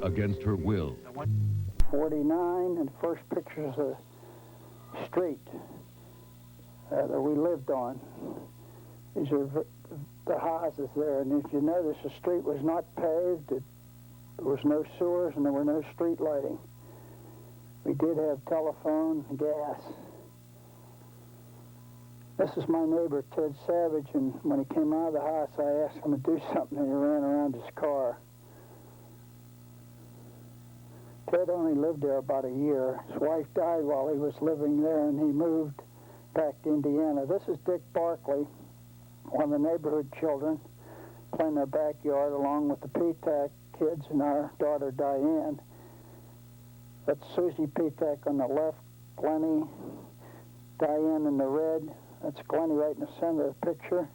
against her will. 49, and the first picture's a street that we lived on. These are the houses there, and if you notice, the street was not paved, there was no sewers, and there were no street lighting. We did have telephone and gas. This is my neighbor, Ted Savage, and when he came out of the house, I asked him to do something, and he ran around his car. Ted only lived there about a year. His wife died while he was living there, and he moved back to Indiana. This is Dick Barkley, one of the neighborhood children, playing in their backyard along with the Petak kids and our daughter Diane. That's Susie Petak on the left, Glennie, Diane in the red. That's Glennie right in the center of the picture.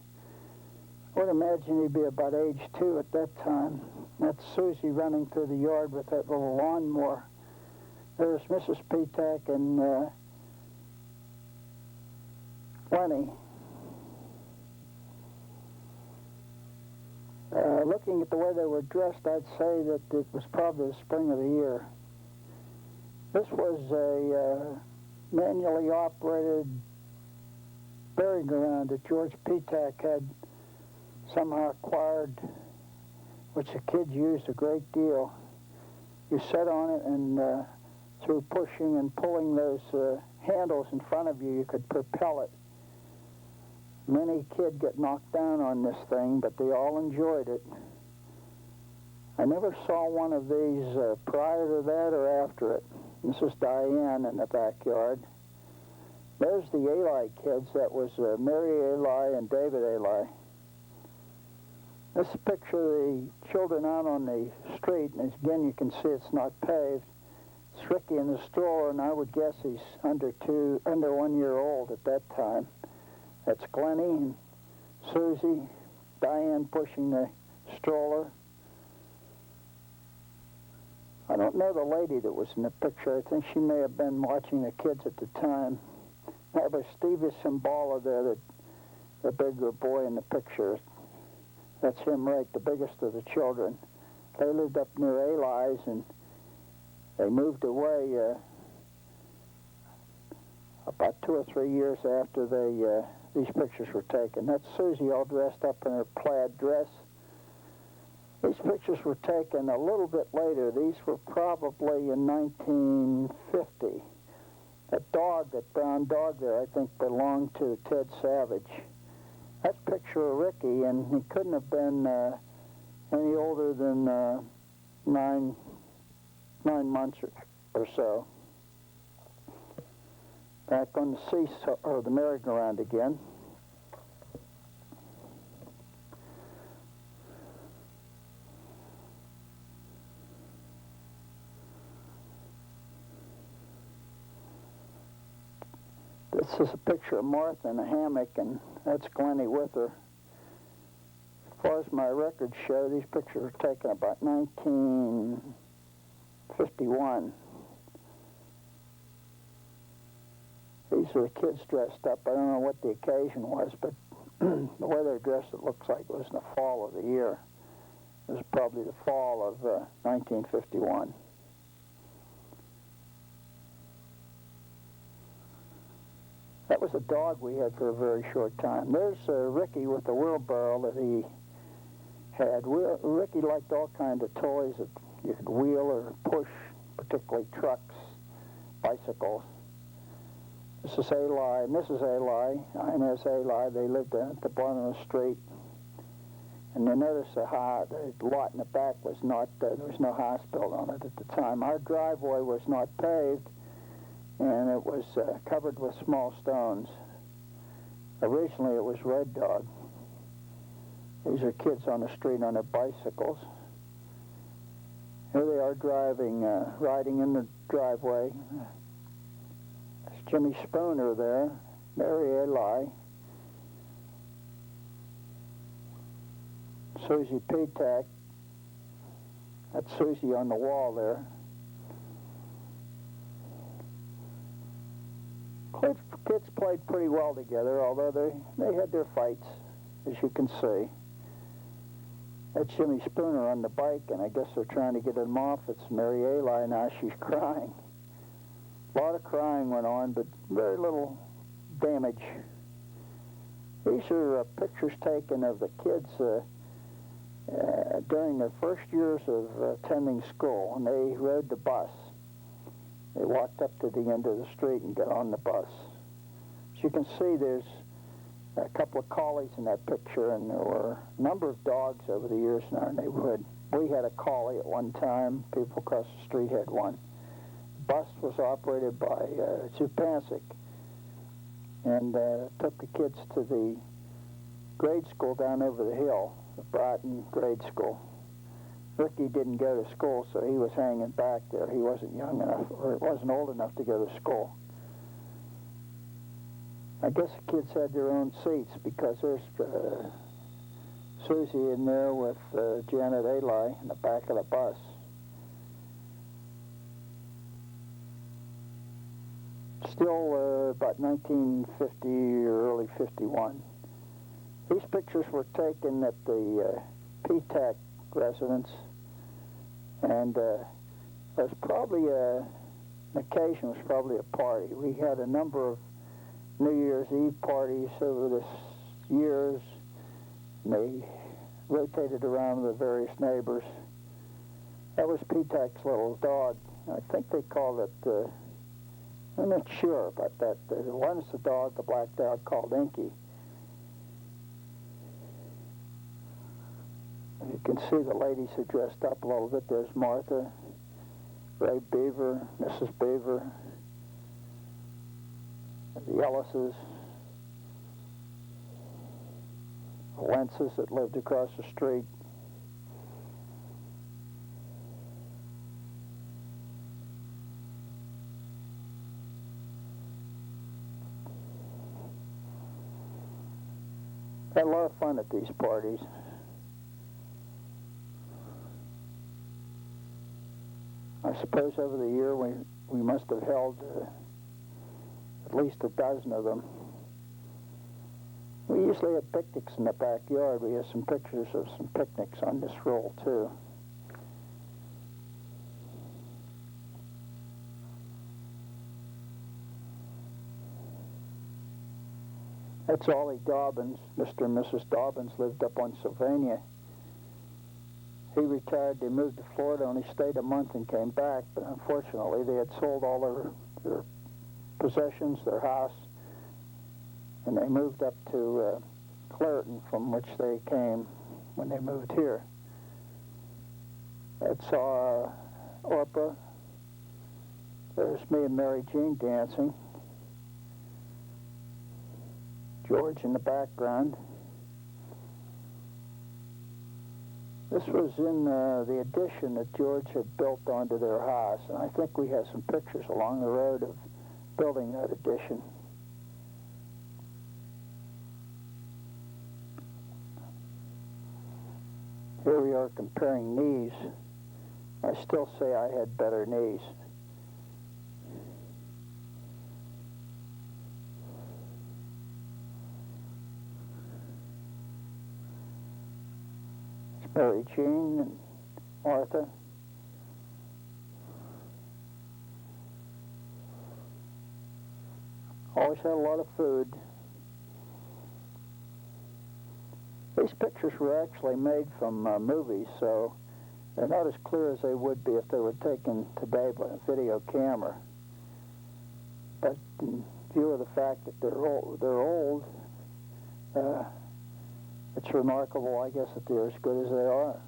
I would imagine he'd be about age 2 at that time. That's Susie running through the yard with that little lawnmower. There's Mrs. Petak and Glennie. Looking at the way they were dressed, I'd say that it was probably the spring of the year. This was a manually operated merry-go-round that George Petak had somehow acquired, which the kids used a great deal. You sat on it, and through pushing and pulling those handles in front of you, you could propel it. Many kids get knocked down on this thing, but they all enjoyed it. I never saw one of these prior to that or after it. This is Diane in the backyard. There's the Eli kids. That was Mary Eli and David Eli. This picture of the children out on the street, and again you can see it's not paved. It's Ricky in the stroller, and I would guess he's under 1 year old at that time. That's Glennie and Susie, Diane pushing the stroller. I don't know the lady that was in the picture. I think she may have been watching the kids at the time. I have a Stevie Symbala there, the bigger boy in the picture. That's him right, the biggest of the children. They lived up near Eli's, and they moved away about 2 or 3 years after these pictures were taken. That's Susie all dressed up in her plaid dress. These pictures were taken a little bit later. These were probably in 1950. That dog, that brown dog there, I think belonged to Ted Savage. That's a picture of Ricky, and he couldn't have been any older than 9 months or so. Back on the seesaw, or the merry-go-round again. This is a picture of Martha in a hammock, and that's Glennie with her. As far as my records show, these pictures were taken about 1951. These are the kids dressed up. I don't know what the occasion was, but the way they're dressed, it looks like it was in the fall of the year. It was probably the fall of 1951. That was a dog we had for a very short time. There's Ricky with the wheelbarrow that he had. Ricky liked all kinds of toys that you could wheel or push, particularly trucks, bicycles. This is Eli and Mrs. Eli, Inez Eli. They lived at the bottom of the street. And you notice the lot in the back was not, there was no house built on it at the time. Our driveway was not paved, and it was covered with small stones. Originally it was Red Dog. These are kids on the street on their bicycles. Here they are driving, riding in the driveway. There's Jimmy Spooner there, Mary Eli, Susie Petak. That's Susie on the wall there. Kids played pretty well together, although they had their fights, as you can see. That's Jimmy Spooner on the bike, and I guess they're trying to get him off. It's Mary Eli now. She's crying. A lot of crying went on, but very little damage. These are pictures taken of the kids during their first years of attending school, and they rode the bus. They walked up to the end of the street and got on the bus. As you can see, there's a couple of collies in that picture, and there were a number of dogs over the years in our neighborhood. We had a collie at one time. People across the street had one. The bus was operated by Zupancic, and took the kids to the grade school down over the hill, the Broughton grade school. Ricky didn't go to school, so he was hanging back there. He wasn't young enough, or wasn't old enough to go to school. I guess the kids had their own seats, because there's Susie in there with Janet Eli in the back of the bus. Still about 1950 or early 51. These pictures were taken at the PTAC residence, and there's probably an occasion, was probably a party. We had a number of New Year's Eve parties over the years, and they rotated around the various neighbors. That was PTAC's little dog. I think they called it, I'm not sure about that. One's the dog, the black dog, called Inky. You can see the ladies who dressed up a little bit. There's Martha, Ray Beaver, Mrs. Beaver, the Ellises, the Wentzes that lived across the street. Had a lot of fun at these parties. I suppose over the year we must have held at least a dozen of them. We usually had picnics in the backyard. We have some pictures of some picnics on this roll, too. That's Ollie Dobbins. Mr. and Mrs. Dobbins lived up on Sylvania. He retired, they moved to Florida, only stayed a month and came back, but unfortunately they had sold all their possessions, their house, and they moved up to Clairton, from which they came when they moved here. That's Orpah. There's me and Mary Jean dancing. George in the background. This was in the addition that George had built onto their house, and I think we have some pictures along the road of building that addition. Here we are comparing knees. I still say I had better knees. Mary Jean and Martha. Always had a lot of food. These pictures were actually made from movies, so they're not as clear as they would be if they were taken today by a video camera. But in view of the fact that they're old, it's remarkable, I guess, that they're as good as they are.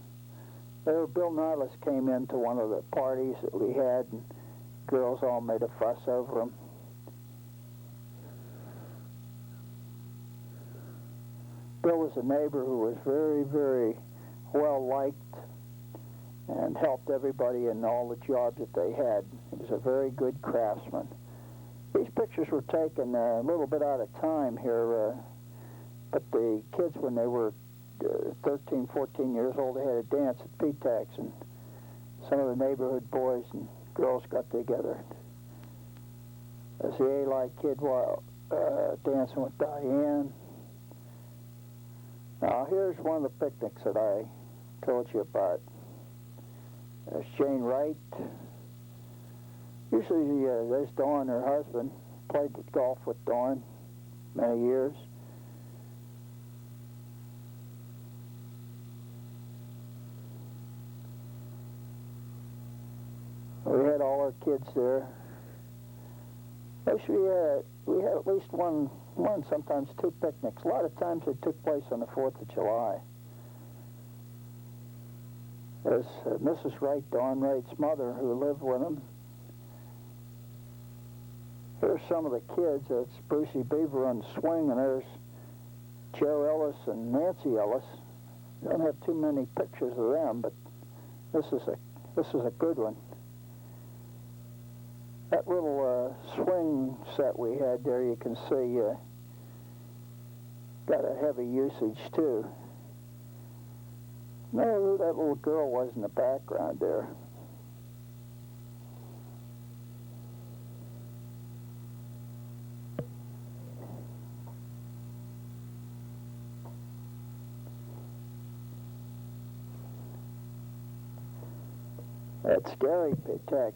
Bill Nihilus came into one of the parties that we had, and girls all made a fuss over him. Bill was a neighbor who was very, very well liked and helped everybody in all the jobs that they had. He was a very good craftsman. These pictures were taken a little bit out of time here, but the kids, when they were 13, 14 years old, they had a dance at PTAC's, and some of the neighborhood boys and girls got together. There's the Eli kid dancing with Diane. Now, here's one of the picnics that I told you about. There's Jane Wright. Usually there's Dawn, her husband. Played golf with Dawn many years. We had all our kids there. Actually, we had at least one, sometimes two picnics. A lot of times they took place on the 4th of July. There's Mrs. Wright, Dawn Wright's mother, who lived with them. Here's some of the kids. It's Brucey Beaver on the swing, and there's Joe Ellis and Nancy Ellis. Don't have too many pictures of them, but this is a good one. That little swing set we had there, you can see, got a heavy usage too. No, that little girl was in the background there. That's Gary Pitek.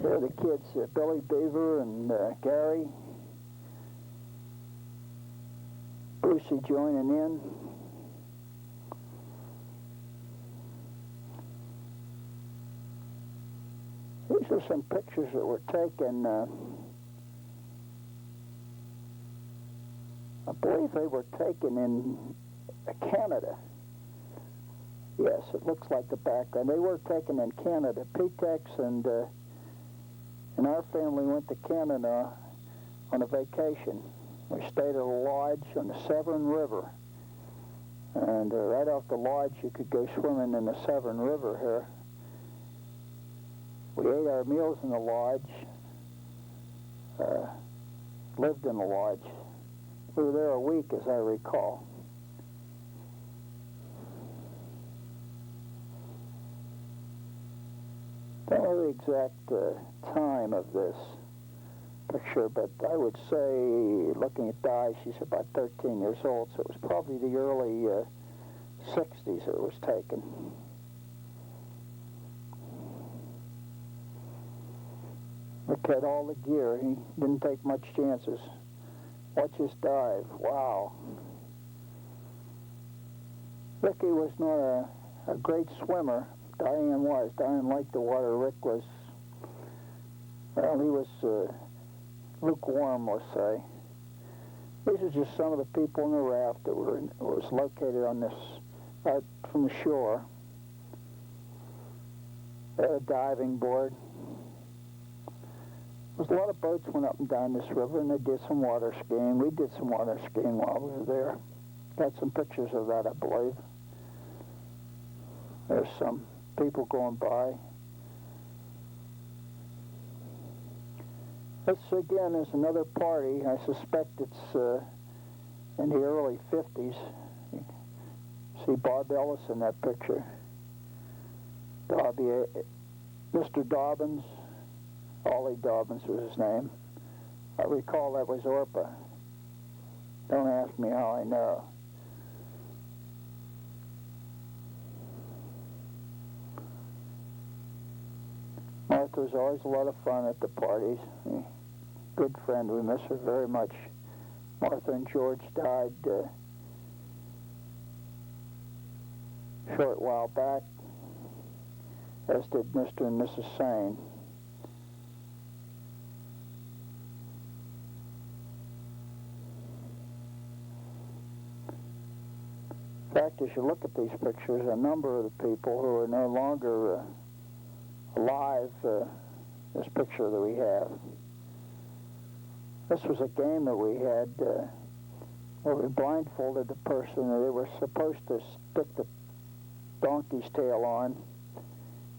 Here are the kids, Billy Beaver and Gary. Brucey joining in. These are some pictures that were taken, I believe they were taken in Canada. Yes, it looks like the background. They were taken in Canada. Pitex and our family went to Canada on a vacation. We stayed at a lodge on the Severn River. And right off the lodge, you could go swimming in the Severn River here. We ate our meals in the lodge, lived in the lodge. We were there a week, as I recall. Don't know the exact time of this picture, but I would say, looking at Di, she's about 13 years old, so it was probably the early 60s it was taken. Rick had all the gear. He didn't take much chances. Watch his dive. Wow. Ricky was not a great swimmer. Diane was. Diane liked the water. Rick was, well, he was lukewarm, let's say. These are just some of the people in the raft that was located on this, out from the shore. They had a diving board. There was a lot of boats went up and down this river, and they did some water skiing. We did some water skiing while we were there. Got some pictures of that, I believe. There's some people going by. This, again, is another party. I suspect it's in the early 50s. You see Bob Ellis in that picture. Mr. Dobbins. Ollie Dobbins was his name. I recall that was Orpa. Don't ask me how I know. Martha was always a lot of fun at the parties. Good friend. We miss her very much. Martha and George died a short while back, as did Mr. and Mrs. Sane. In fact, as you look at these pictures, a number of the people who are no longer alive, this picture that we have. This was a game that we had where we blindfolded the person, and they were supposed to stick the donkey's tail on,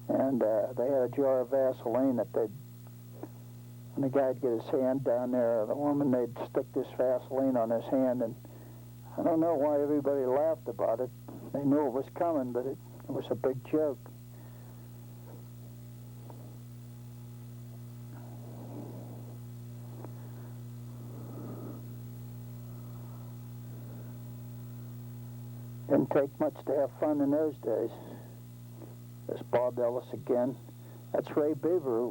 and they had a jar of Vaseline that they'd, when the guy'd get his hand down there, the woman, they'd stick this Vaseline on his hand, and I don't know why everybody laughed about it. They knew it was coming, but it was a big joke. Didn't take much to have fun in those days. There's Bob Ellis again. That's Ray Beaver.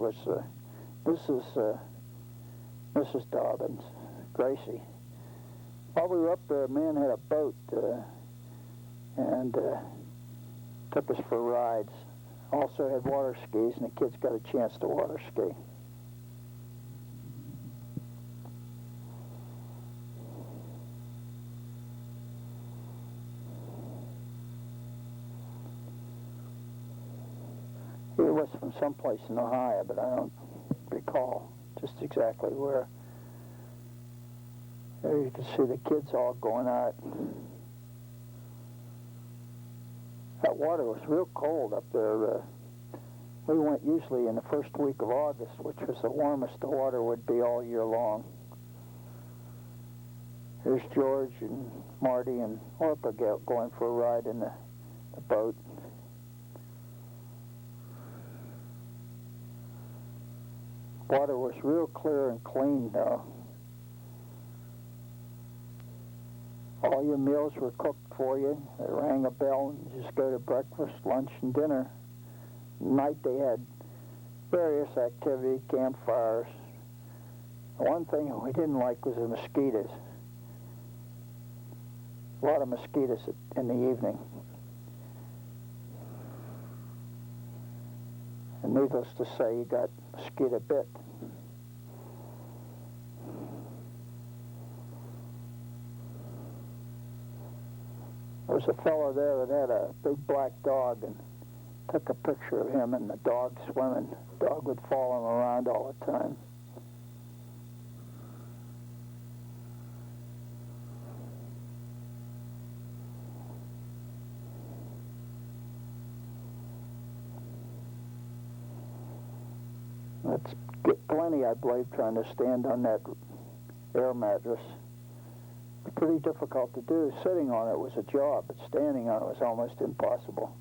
This is Mrs. Dobbins, Gracie. While we were up there, a man had a boat and took us for rides. Also had water skis, and the kids got a chance to water ski. He was from someplace in Ohio, but I don't recall just exactly where. There you can see the kids all going out. That water was real cold up there. We went usually in the first week of August, which was the warmest the water would be all year long. Here's George and Marty and Orpah going for a ride in the boat. Water was real clear and clean, though. All your meals were cooked for you. They rang a bell and you just go to breakfast, lunch, and dinner. At night they had various activity, campfires. The one thing we didn't like was the mosquitoes. A lot of mosquitoes in the evening. And needless to say, you got mosquito bit. There was a fellow there that had a big black dog, and took a picture of him and the dog swimming. The dog would follow him around all the time. That's plenty, I believe, trying to stand on that air mattress. It's pretty difficult to do. Sitting on it was a job, but standing on it was almost impossible.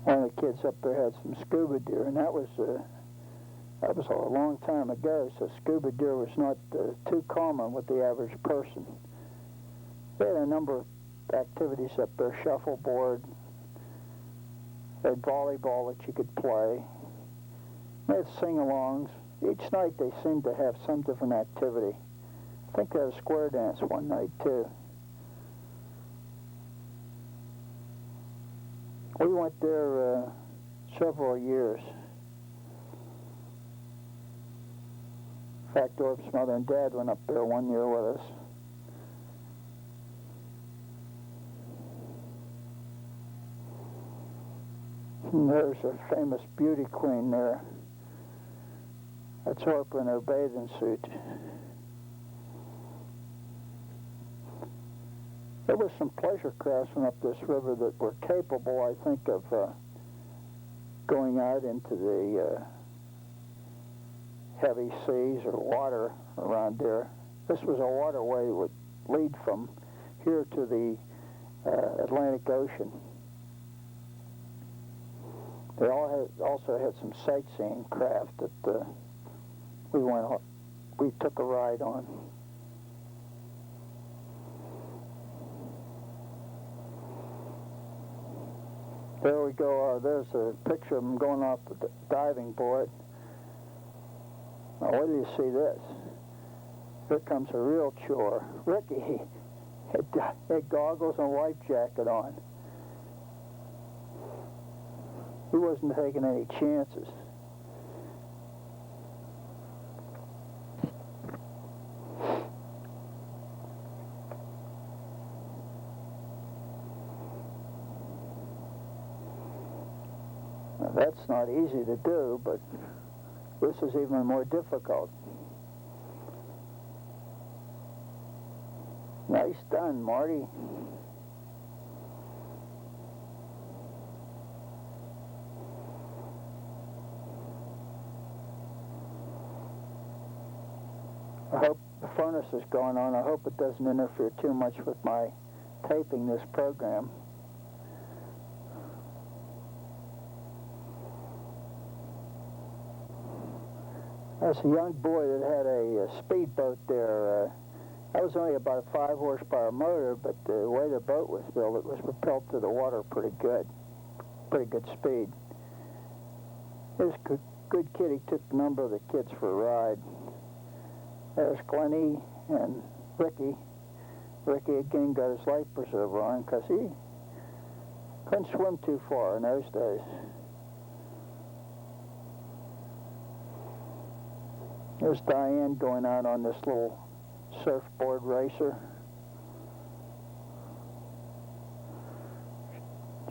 One of the kids up there had some scuba deer, and that was a long time ago, so scuba deer was not too common with the average person. They had a number of activities up there, shuffleboard, they had volleyball that you could play, they had sing-alongs. Each night they seemed to have some different activity. I think they had a square dance one night, too. We went there several years. In fact, Orb's mother and dad went up there one year with us. And there's a famous beauty queen there. That's Orpah in her bathing suit. There was some pleasure crafts up this river that were capable, I think, of going out into the heavy seas or water around there. This was a waterway that would lead from here to the Atlantic Ocean. They also had some sightseeing craft that we took a ride on. There we go. There's a picture of them going off the diving board. Now, wait till you see this. Here comes a real chore. Ricky had goggles and a life jacket on. He wasn't taking any chances. Now, that's not easy to do, but this is even more difficult. Nice done, Marty. furnace is going on. I hope it doesn't interfere too much with my taping this program. There's a young boy that had a speedboat there. That was only about a 5 horsepower motor, but the way the boat was built, it was propelled to the water pretty good speed. This good kid, he took a number of the kids for a ride. There's Glennie and Ricky. Ricky again got his life preserver on because he couldn't swim too far in those days. There's Diane going out on this little surfboard racer.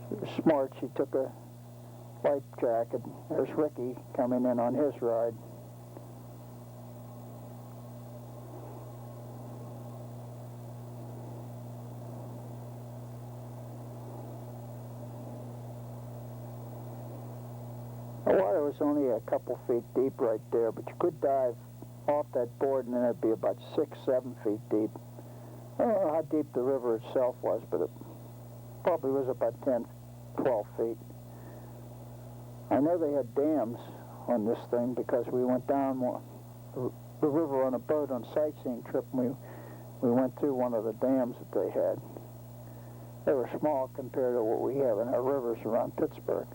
She was smart. She took a life jacket. There's Ricky coming in on his ride. The water was only a couple feet deep right there, but you could dive off that board and then it'd be about 6, 7 feet deep. I don't know how deep the river itself was, but it probably was about 10, 12 feet. I know they had dams on this thing because we went down the river on a boat on a sightseeing trip, and we went through one of the dams that they had. They were small compared to what we have in our rivers around Pittsburgh.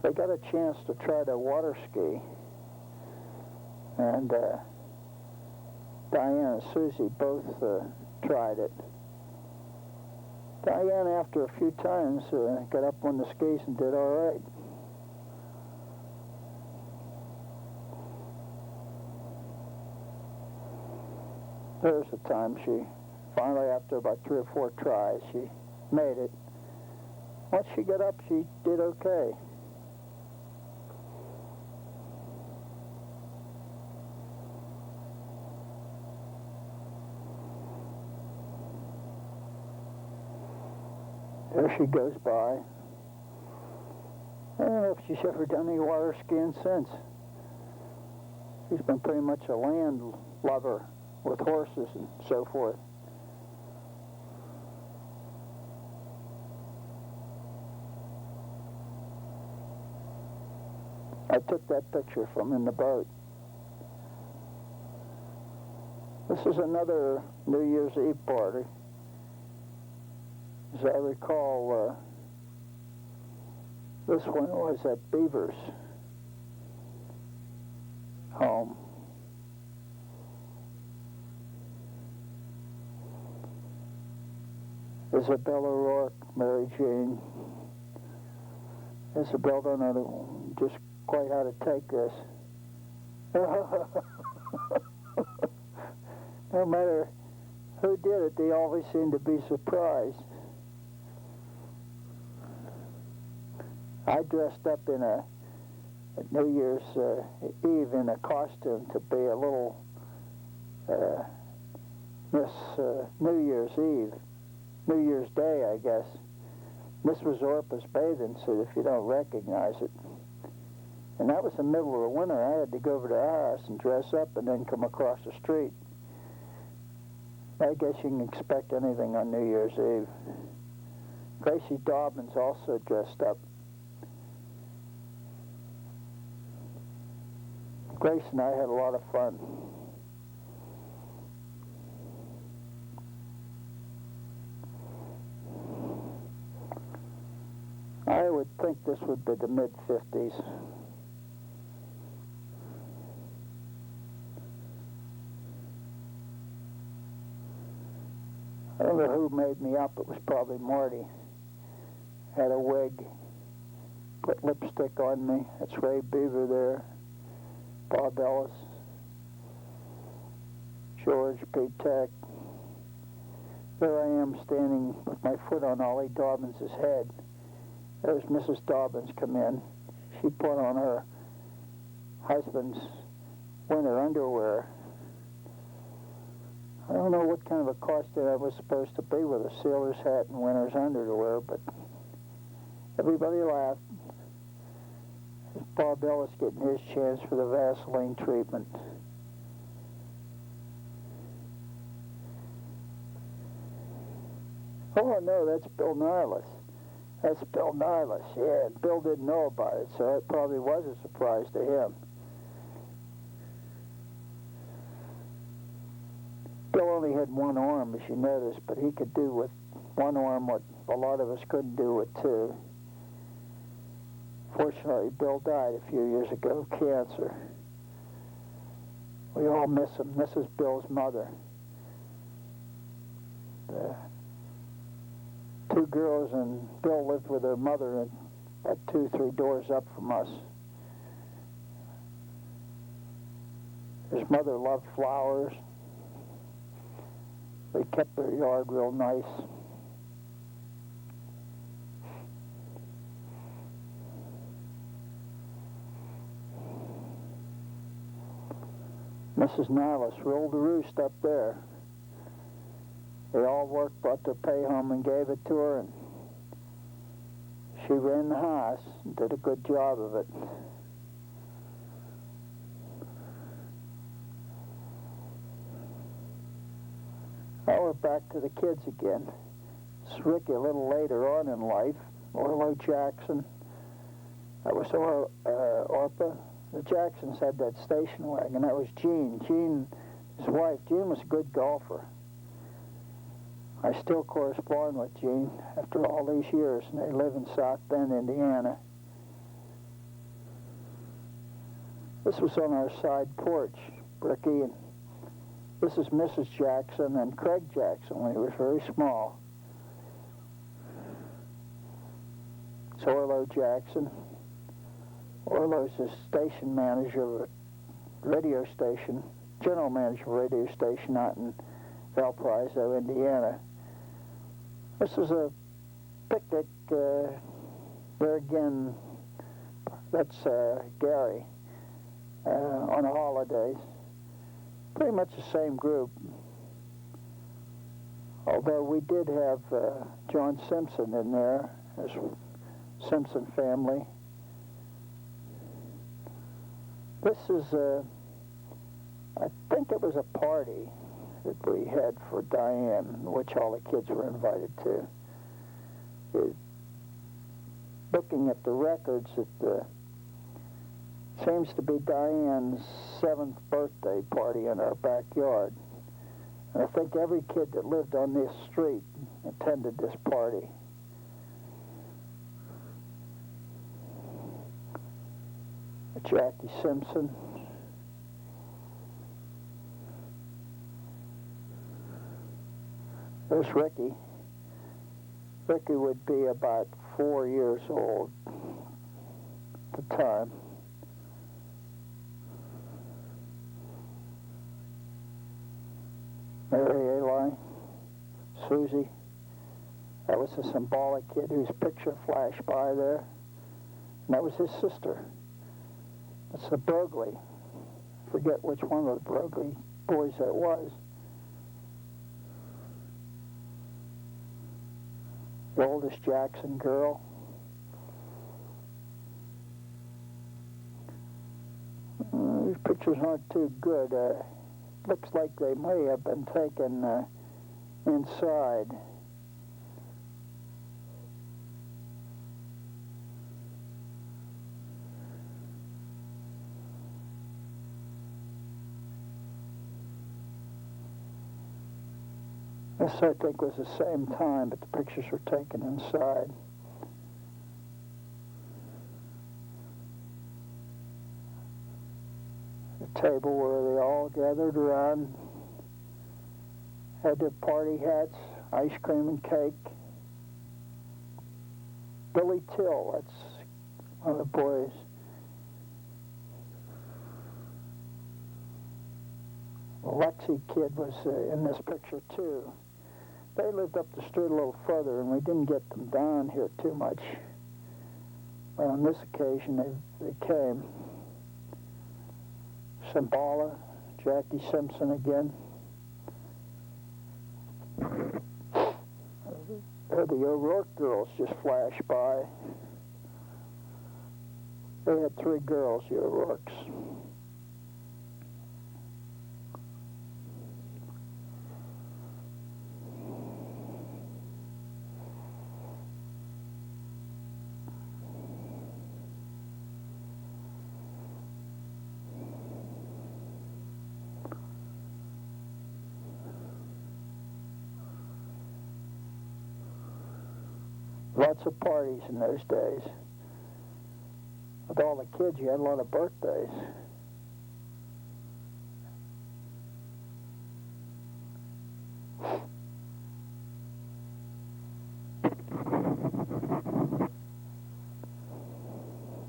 They got a chance to try to water ski, and Diane and Susie both tried it. Diane, after a few times, got up on the skis and did all right. There's the time she finally, after about 3 or 4 tries, she made it. Once she got up, she did okay. There she goes by. I don't know if she's ever done any water skiing since. She's been pretty much a land lover with horses and so forth. I took that picture from in the boat. This is another New Year's Eve party. As I recall, this one was at Beaver's home. Isabella Rourke, Mary Jane. Isabel don't know just quite how to take this. No matter who did it, they always seem to be surprised. I dressed up in a New Year's Eve in a costume to be a little Miss New Year's Eve, New Year's Day, I guess. This was Orpa's bathing suit, if you don't recognize it. And that was the middle of the winter. I had to go over to our house and dress up and then come across the street. I guess you can expect anything on New Year's Eve. Gracie Dobbins also dressed up. Grace and I had a lot of fun. I would think this would be the mid-50s. I don't know who made me up. It was probably Marty. Had a wig, put lipstick on me. That's Ray Beaver there. Bob Ellis, George P. Tech. There I am standing with my foot on Ollie Dobbins' head. There's Mrs. Dobbins come in. She put on her husband's winter underwear. I don't know what kind of a costume I was supposed to be with a sailor's hat and winter's underwear, but everybody laughed. Bob Ellis getting his chance for the Vaseline treatment. Oh, no, that's Bill Nylus. That's Bill Nylus, yeah. And Bill didn't know about it, so it probably was a surprise to him. Bill only had one arm, as you noticed, but he could do with one arm what a lot of us couldn't do with two. Fortunately, Bill died a few years ago of cancer. We all miss him. This is Bill's mother. The two girls and Bill lived with their mother at 2-3 doors up from us. His mother loved flowers. They kept their yard real nice. Mrs. Nylus ruled the roost up there. They all worked, brought their pay home and gave it to her, and she ran the house and did a good job of it. Now we're back to the kids again. It's Ricky a little later on in life. Orlo Jackson. That was Orpah. The Jacksons had that station wagon. That was Gene. Gene, his wife. Gene was a good golfer. I still correspond with Gene after all these years, and they live in South Bend, Indiana. This was on our side porch, Ricky, and this is Mrs. Jackson and Craig Jackson when he was very small. It's Orlo Jackson. Orlo's the station manager of a radio station, general manager of a radio station out in Valparaiso, Indiana. This is a picnic, there again, that's Gary, on the holidays. Pretty much the same group. Although we did have John Simpson in there, his Simpson family. This is, I think it was a party that we had for Diane, which all the kids were invited to. Looking at the records, it seems to be Diane's 7th birthday party in our backyard. And I think every kid that lived on this street attended this party. Jackie Simpson. There's Ricky. Ricky would be about 4 years old at the time. Mary Eli, Susie. That was a symbolic kid whose picture flashed by there. And that was his sister. That's the Broglie. Forget which one of the Broglie boys that was. The oldest Jackson girl. These pictures aren't too good. Looks like they may have been taken inside. This, I think, was the same time, but the pictures were taken inside. The table where they all gathered around, had their party hats, ice cream and cake. Billy Till, that's one of the boys. The Lexi kid was in this picture too. They lived up the street a little further, and we didn't get them down here too much. But on this occasion, they came. Symbala, Jackie Simpson again. The O'Rourke girls just flashed by. They had 3 girls, the O'Rourkes. Lots of parties in those days. With all the kids, you had a lot of birthdays.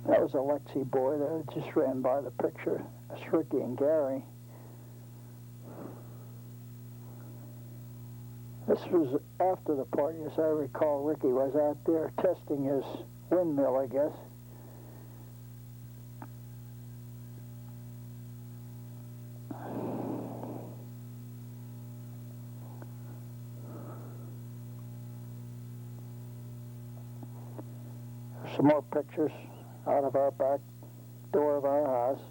That was a Lexi boy that just ran by the picture. That's Ricky and Gary. This was after the party, as I recall. Ricky was out there testing his windmill, I guess. Some more pictures out of our back door of our house.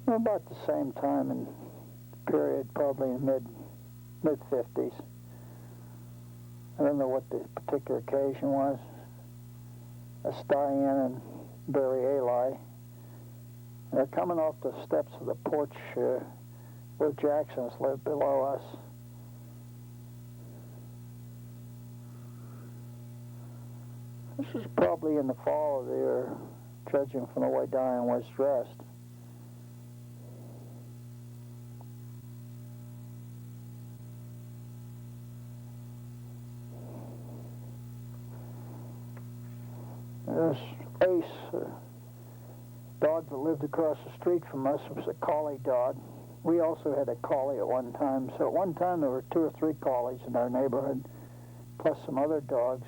About the same time in period, probably in mid-50s. I don't know what the particular occasion was. That's Diane and Barry Eli. They're coming off the steps of the porch where Jacksons lived below us. This was probably in the fall of the year, judging from the way Diane was dressed. There's Ace, a dog that lived across the street from us. It was a collie dog. We also had a collie at one time. So at one time there were 2 or 3 collies in our neighborhood, plus some other dogs.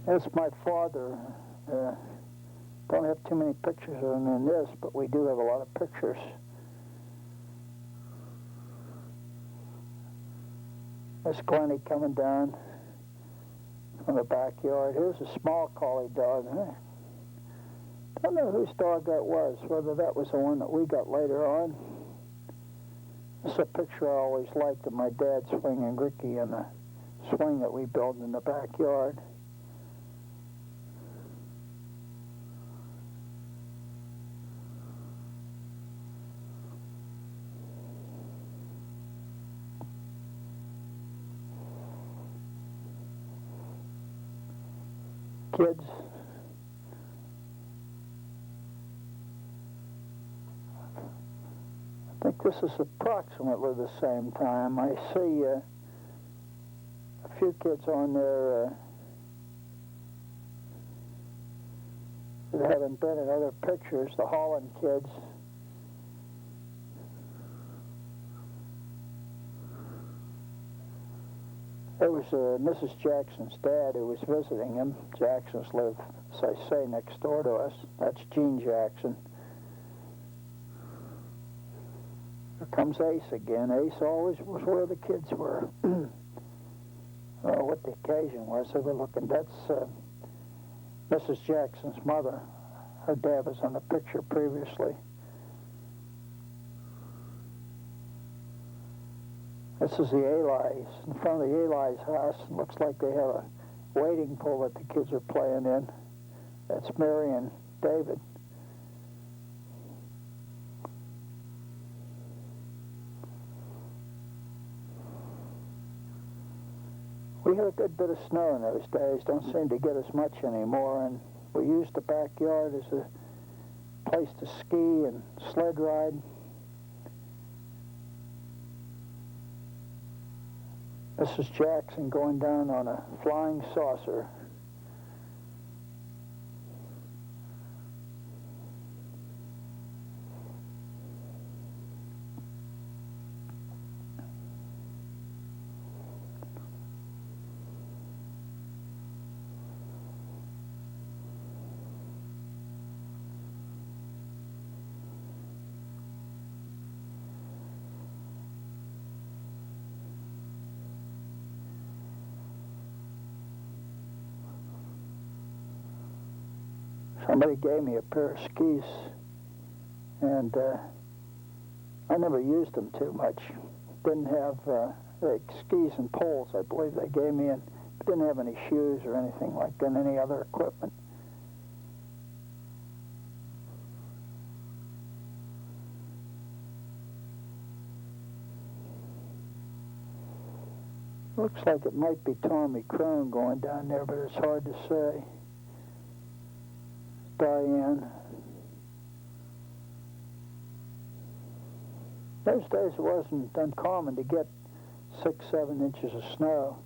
That's my father. Don't have too many pictures of him in this, but we do have a lot of pictures. That's Glennie coming down from the backyard. Here's a small collie dog. I don't know whose dog that was, whether that was the one that we got later on. This is a picture I always liked of my dad swinging Ricky in the swing that we built in the backyard. Kids. I think this is approximately the same time. I see a few kids on there that haven't been in other pictures, the Holland kids. It was Mrs. Jackson's dad who was visiting him. Jacksons live, as I say, next door to us. That's Gene Jackson. Here comes Ace again. Ace always was where the kids were. What the occasion was, they were looking. That's Mrs. Jackson's mother. Her dad was on the picture previously. This is the Eli's, in front of the Eli's house. It looks like they have a wading pool that the kids are playing in. That's Mary and David. We had a good bit of snow in those days. Don't seem to get as much anymore, and we used the backyard as a place to ski and sled ride. This is Jackson going down on a flying saucer. Somebody gave me a pair of skis, and I never used them too much. Didn't have like skis and poles, I believe they gave me, and didn't have any shoes or anything like that, any other equipment. Looks like it might be Tommy Crone going down there, but it's hard to say. Diane. Those days it wasn't uncommon to get 6, 7 inches of snow.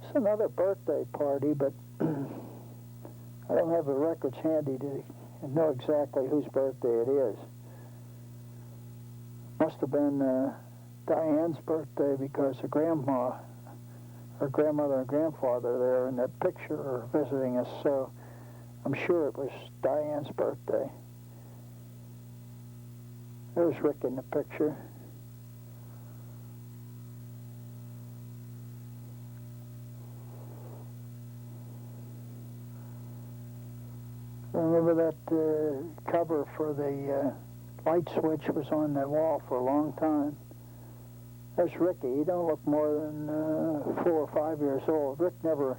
It's another birthday party, but I don't have the records handy to know exactly whose birthday it is. Must have been Diane's birthday because her grandmother and grandfather there in that picture are visiting us, so I'm sure it was Diane's birthday. There's Rick in the picture. I remember that cover for the light switch was on the wall for a long time. There's Ricky. He don't look more than 4 or 5 years old. Rick never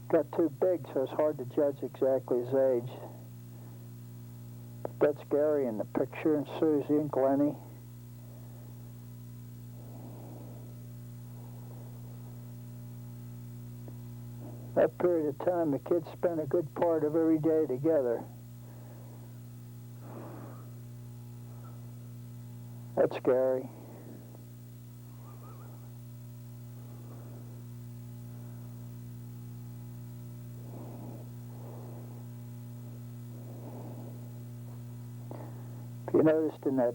got too big, so it's hard to judge exactly his age. But that's Gary in the picture, and Susie and Glennie. That period of time, the kids spent a good part of every day together. That's Gary. If you noticed in that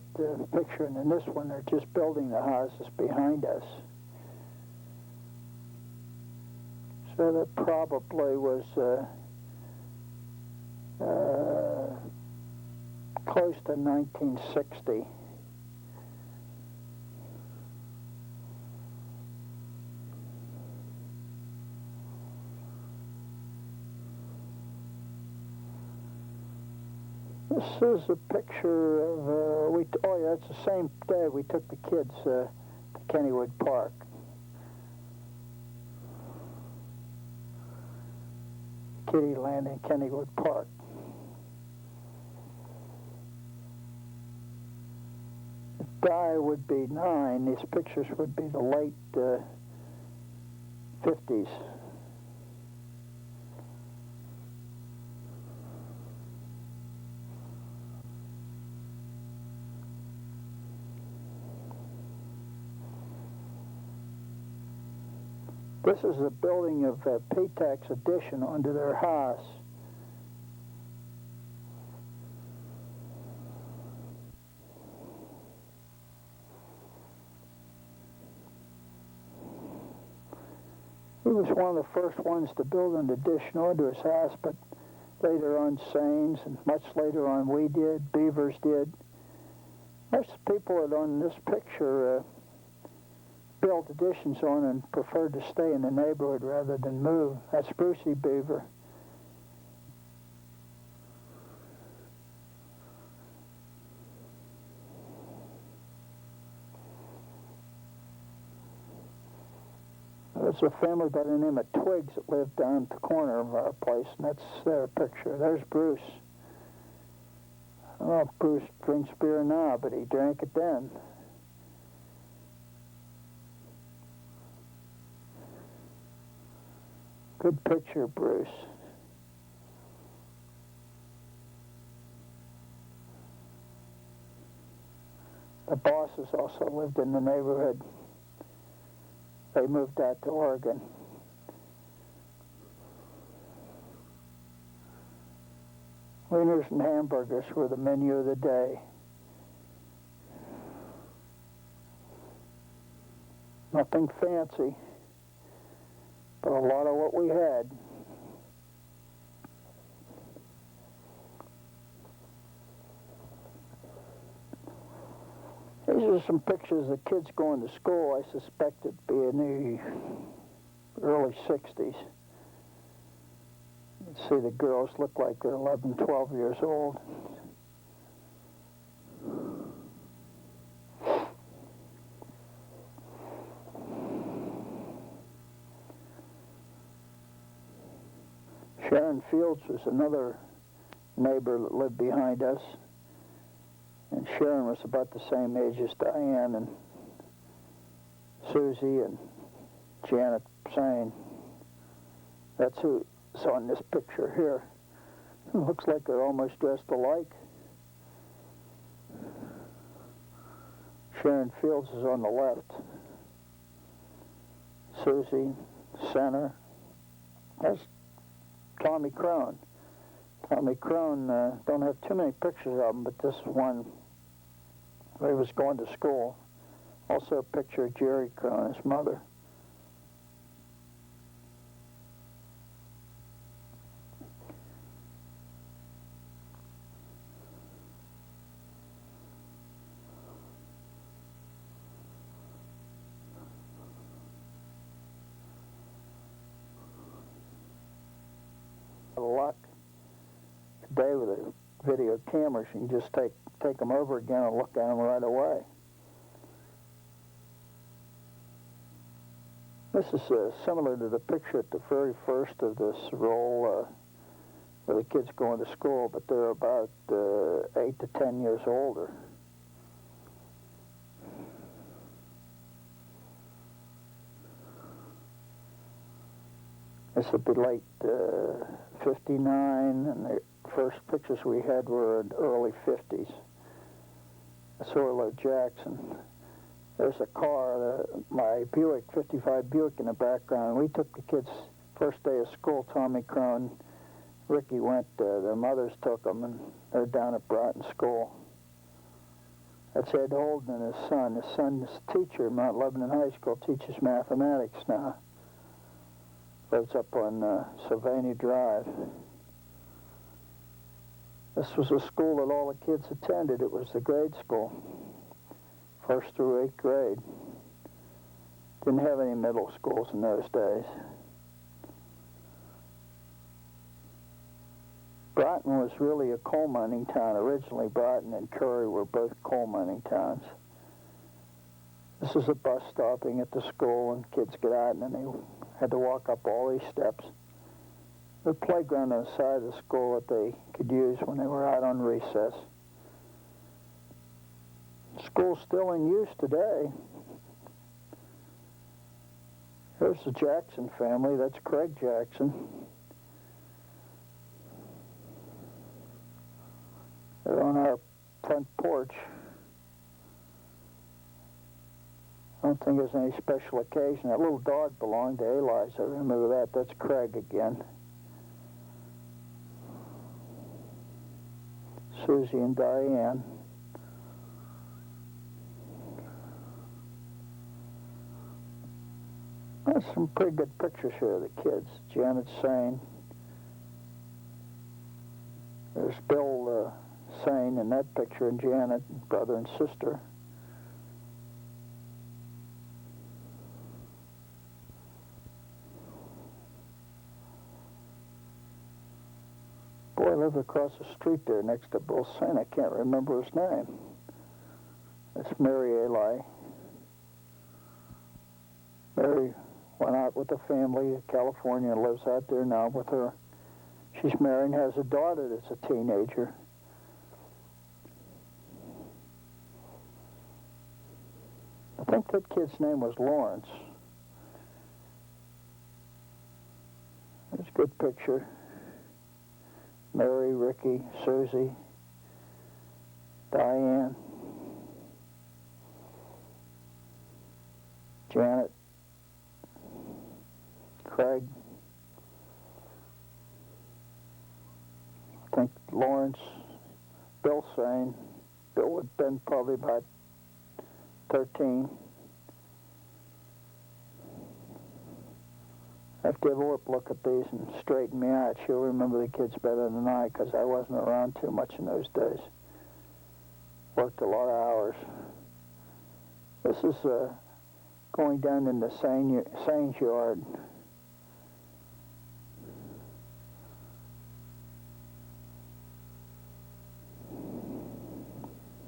picture and in this one, they're just building the houses behind us. So that probably was close to 1960. This is a picture of, oh yeah, it's the same day we took the kids to Kennywood Park. Kitty Land in Kennywood Park. Di would be 9. These pictures would be the late 50s. This is the building of P-Tax addition onto their house. He was one of the first ones to build an addition onto his house, but later on Sains, and much later on we did, Beavers did. Most people that on this picture built additions on and preferred to stay in the neighborhood rather than move. That's Brucey Beaver. There's a family by the name of Twiggs that lived down at the corner of our place, and that's their picture. There's Bruce. I don't know if Bruce drinks beer now, but he drank it then. Good picture, Bruce. The bosses also lived in the neighborhood. They moved out to Oregon. Wieners and hamburgers were the menu of the day. Nothing fancy, but a lot of what we had. These are some pictures of kids going to school. I suspect it'd be in the early 60s. You see the girls look like they're 11, 12 years old. Sharon Fields was another neighbor that lived behind us. And Sharon was about the same age as Diane, and Susie and Janet Sain. That's who's on this picture here. It looks like they're almost dressed alike. Sharon Fields is on the left. Susie, center. That's Tommy Crone. Tommy Crone, don't have too many pictures of him, but this one where he was going to school. Also a picture of Jerry Crone, his mother. Luck today with the video cameras, you can just take them over again and look at them right away. This is similar to the picture at the very first of this roll where the kids going to school, but they're about 8 to 10 years older. This would be late 59, and the first pictures we had were in early 50s. Sorlo Jackson. There's a car, my Buick, 55 Buick in the background. We took the kids first day of school, Tommy Crone, Ricky went, their mothers took them, and they're down at Broughton School. That's Ed Holden and his son. His son's teacher, Mount Lebanon High School, teaches mathematics now. Lives up on Sylvania Drive. This was a school that all the kids attended. It was the grade school, 1st through 8th grade. Didn't have any middle schools in those days. Broughton was really a coal mining town. Originally, Broughton and Curry were both coal mining towns. This is a bus stopping at the school, and kids get out, and then they had to walk up all these steps. The playground on the side of the school that they could use when they were out on recess. School's still in use today. Here's the Jackson family. That's Craig Jackson. They're on our front porch. I don't think there's any special occasion. That little dog belonged to Eli's. I remember that. That's Craig again. Susie and Diane. There's some pretty good pictures here of the kids. Janet Sain. There's Bill Sain in that picture, and Janet, brother and sister. Boy lived across the street there next to Bill Sain. I can't remember his name. It's Mary Eli. Mary went out with the family to California and lives out there now with her. She's married and has a daughter that's a teenager. I think that kid's name was Lawrence. There's a good picture. Mary, Ricky, Susie, Diane, Janet, Craig. I think Lawrence, Bill Sain. Bill would have been probably about 13. I have to have a look at these and straighten me out. She'll remember the kids better than I, because I wasn't around too much in those days. Worked a lot of hours. This is going down in the Sain's yard.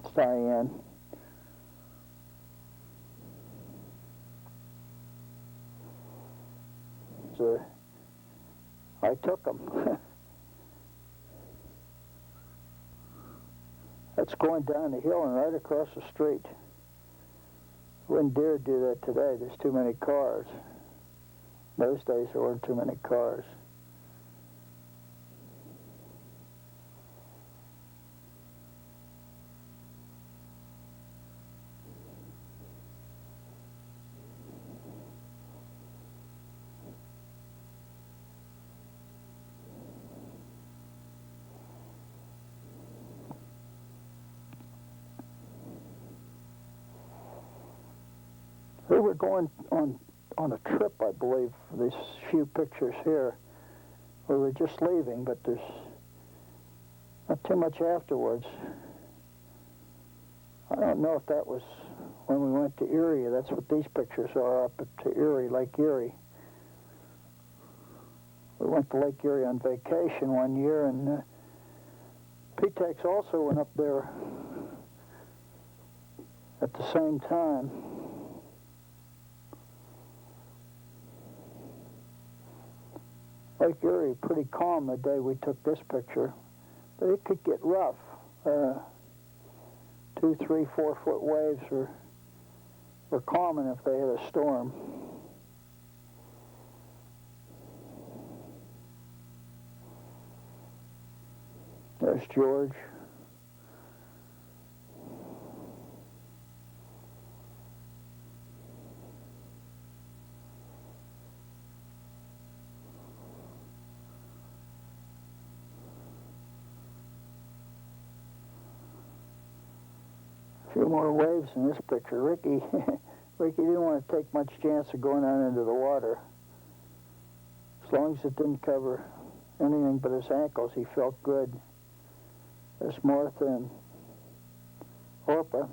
It's Diane. I took them. That's going down the hill and right across the street. Wouldn't dare do that today. There's too many cars. Those days there weren't too many cars. We were going on a trip, I believe, for these few pictures here. We were just leaving, but there's not too much afterwards. I don't know if that was when we went to Erie. That's what these pictures are, up to Erie, Lake Erie. We went to Lake Erie on vacation one year, and P-Tex also went up there at the same time. Lake Erie, pretty calm the day we took this picture, but it could get rough. 2, 3, 4 foot waves were common if they had a storm. There's George. A few more waves in this picture. Ricky didn't want to take much chance of going out into the water. As long as it didn't cover anything but his ankles, he felt good. There's Martha and Orpah.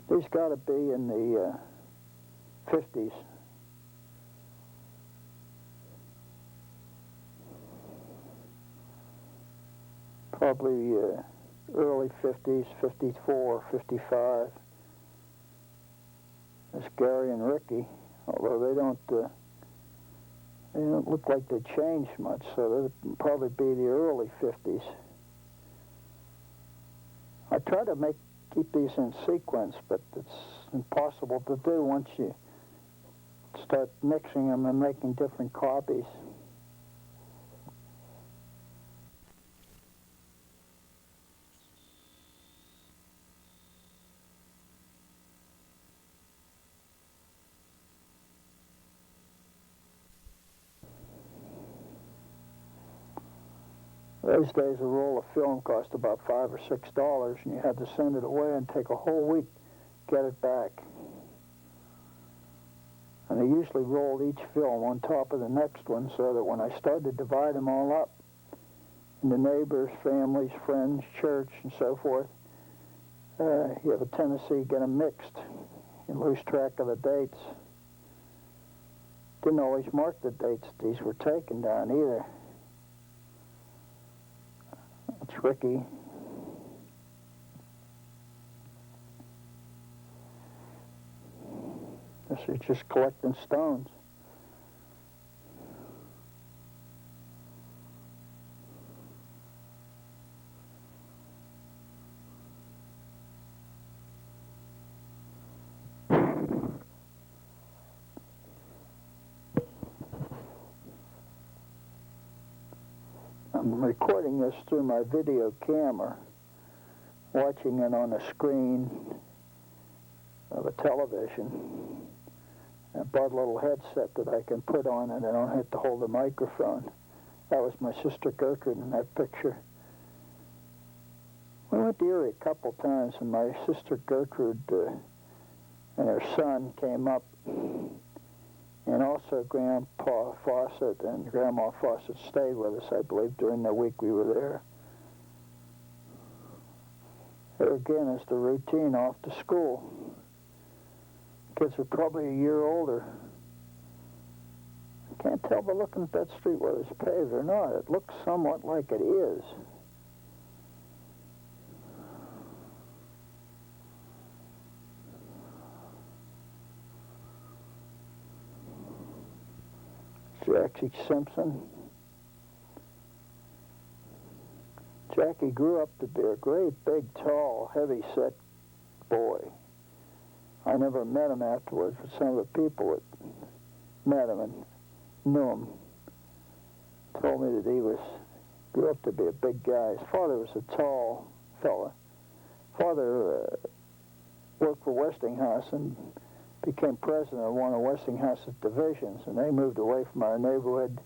These got to be in the 50s. Probably early 50s, 54, 55. That's Gary and Ricky, although they don't look like they changed much, so they'll probably be the early 50s. I try to keep these in sequence, but it's impossible to do once you start mixing them and making different copies. Those days, a roll of film cost about $5 or $6, and you had to send it away and take a whole week to get it back. And they usually rolled each film on top of the next one, so that when I started to divide them all up into neighbors, families, friends, church, and so forth, you have a tendency to get them mixed. You lose track of the dates. Didn't always mark the dates these were taken down either. It's Ricky. This is just collecting stones. I'm recording this through my video camera, watching it on a screen of a television. I bought a little headset that I can put on and I don't have to hold the microphone. That was my sister Gertrude in that picture. We went to Erie a couple times, and my sister Gertrude and her son came up, and also Grandpa Fawcett and Grandma Fawcett stayed with us, I believe, during the week we were there. Here again is the routine off to school. Kids are probably a year older. I can't tell by looking at that street whether it's paved or not. It looks somewhat like it is. Jackie Simpson. Jackie grew up to be a great, big, tall, heavy-set boy. I never met him afterwards, but some of the people that met him and knew him told me that he grew up to be a big guy. His father was a tall fella. Father worked for Westinghouse and became president of one of Westinghouse's divisions, and they moved away from our neighborhood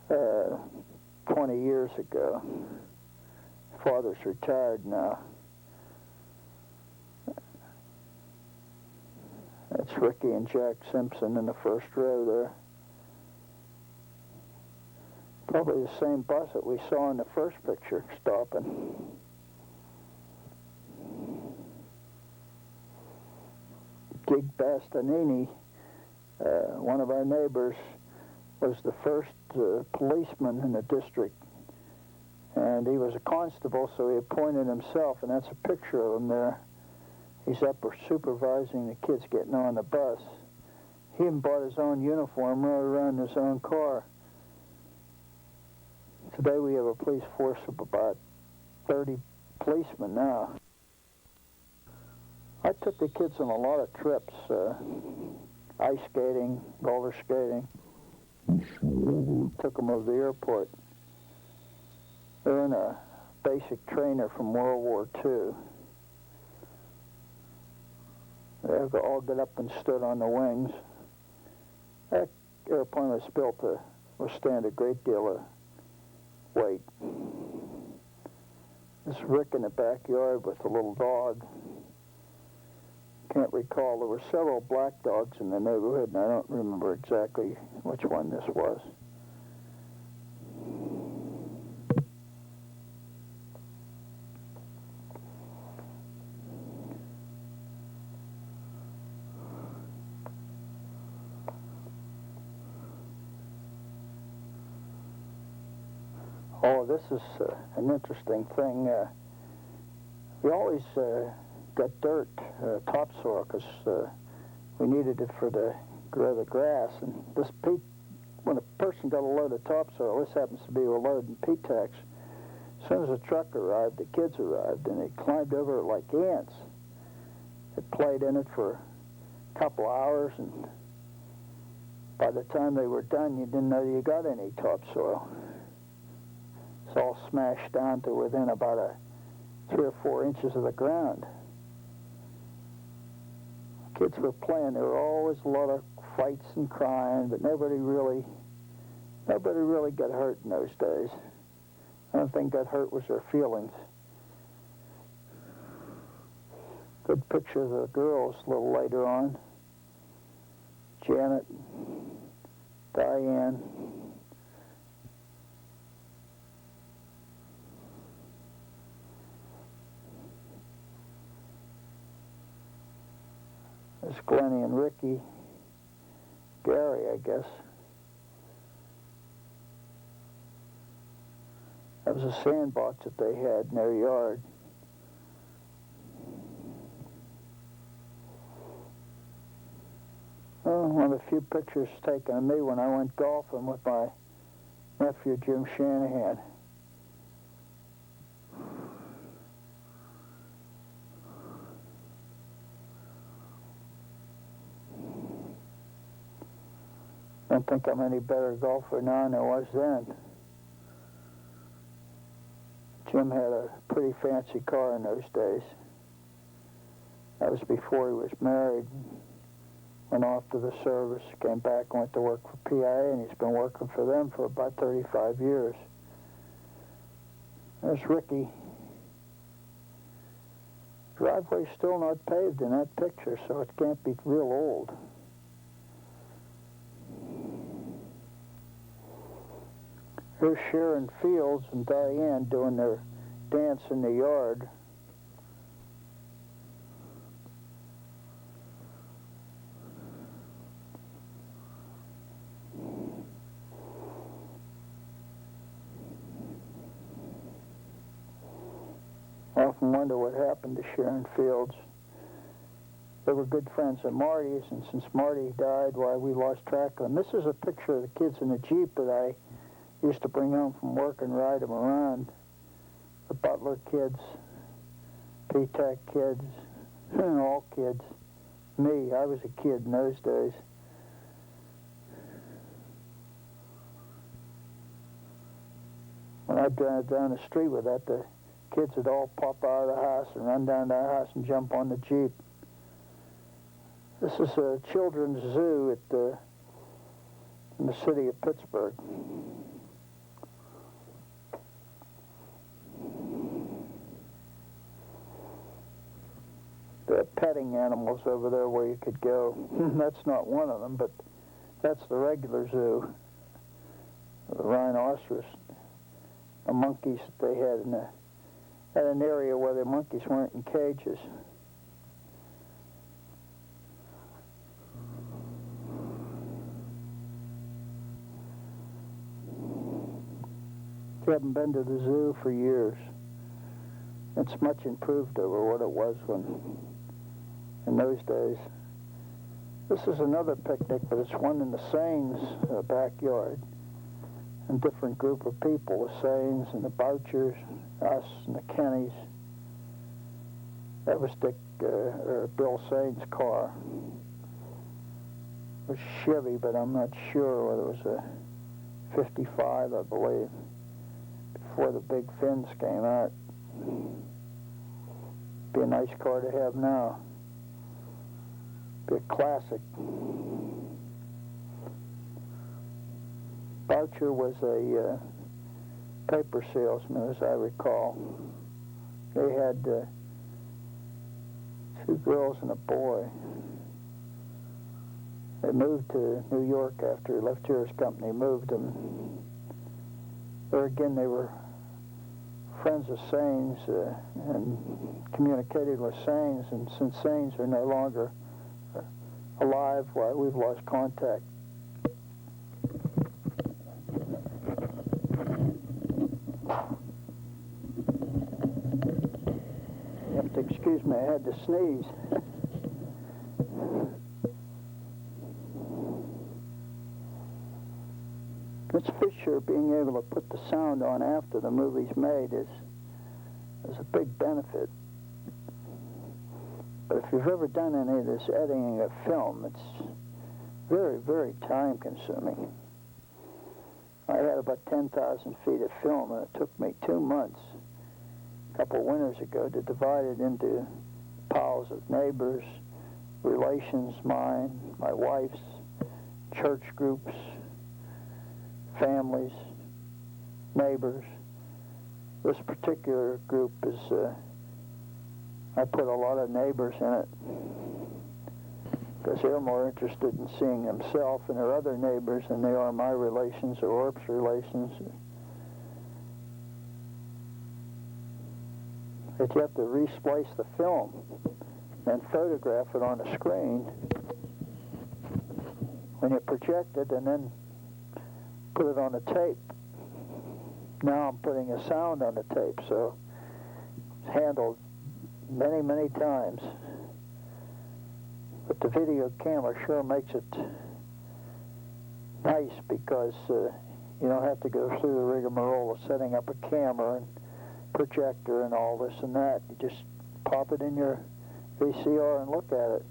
20 years ago. Father's retired now. That's Ricky and Jack Simpson in the first row there. Probably the same bus that we saw in the first picture stopping. Gig Bastianini, one of our neighbors, was the first policeman in the district. And he was a constable, so he appointed himself, and that's a picture of him there. He's up supervising the kids getting on the bus. He even bought his own uniform, rode around in his own car. Today we have a police force of about 30 policemen now. I took the kids on a lot of trips, ice skating, roller skating. Took them over the airport. They're in a basic trainer from World War II. They all got up and stood on the wings. That airplane was built to withstand a great deal of weight. This Rick in the backyard with the little dog. Can't recall. There were several black dogs in the neighborhood, and I don't remember exactly which one this was. Oh, this is an interesting thing. We always got dirt, topsoil, because we needed it for the grow the grass. And this peat, when a person got a load of topsoil, this happens to be a load in P-Tax, as soon as the truck arrived, the kids arrived, and they climbed over it like ants. They played in it for a couple hours, and by the time they were done, you didn't know you got any topsoil. It's all smashed down to within about 3 or 4 inches of the ground. Kids were playing. There were always a lot of fights and crying, but nobody really got hurt in those days. The only thing got hurt was their feelings. Good picture of the girls a little later on. Janet, Diane. There's Glennie and Ricky. Gary, I guess. That was a sandbox that they had in their yard. Oh, one of the few pictures taken of me when I went golfing with my nephew, Jim Shanahan. I don't think I'm any better golfer now than I was then. Jim had a pretty fancy car in those days. That was before he was married. Went off to the service, came back, went to work for PIA, and he's been working for them for about 35 years. There's Ricky. Driveway's still not paved in that picture, so it can't be real old. Here's Sharon Fields and Diane doing their dance in the yard. I often wonder what happened to Sharon Fields. They were good friends of Marty's, and since Marty died, why, we lost track of them. This is a picture of the kids in the Jeep that I used to bring home from work and ride them around. The Butler kids, P-Tech kids, All kids. Me, I was a kid in those days. When I'd drive down the street with that, the kids would all pop out of the house and run down to our house and jump on the Jeep. This is a children's zoo in the city of Pittsburgh. There are petting animals over there where you could go. That's not one of them, but that's the regular zoo. The rhinoceros, the monkeys that they had at an area where the monkeys weren't in cages. I haven't been to the zoo for years. It's much improved over what it was in those days. This is another picnic, but it's one in the Saines backyard. A different group of people, the Saines and the Bouchers, us and the Kennys. That was Bill Saines' car. It was Chevy, but I'm not sure whether it was a 55, I believe, before the big fins came out. Be a nice car to have now. Be a classic. Boucher was a paper salesman, as I recall. They had 2 girls and a boy. They moved to New York after he left here. His company moved them. There again, they were friends of Saines and communicated with Saines, and since Saines are no longer alive, why, we've lost contact. You have to excuse me, I had to sneeze. This Fisher being able to put the sound on after the movie's made is a big benefit. But if you've ever done any of this editing of film, it's very, very time consuming. I had about 10,000 feet of film, and it took me 2 months, a couple of winters ago, to divide it into piles of neighbors, relations, mine, my wife's, church groups, families, neighbors. This particular group is, I put a lot of neighbors in it because they're more interested in seeing themselves and their other neighbors than they are my relations or Orp's relations. But you have to resplice the film and photograph it on a screen when you project it, and then put it on a tape. Now I'm putting a sound on the tape, so it's handled many, many times. But the video camera sure makes it nice because you don't have to go through the rigmarole of setting up a camera and projector and all this and that. You just pop it in your VCR and look at it.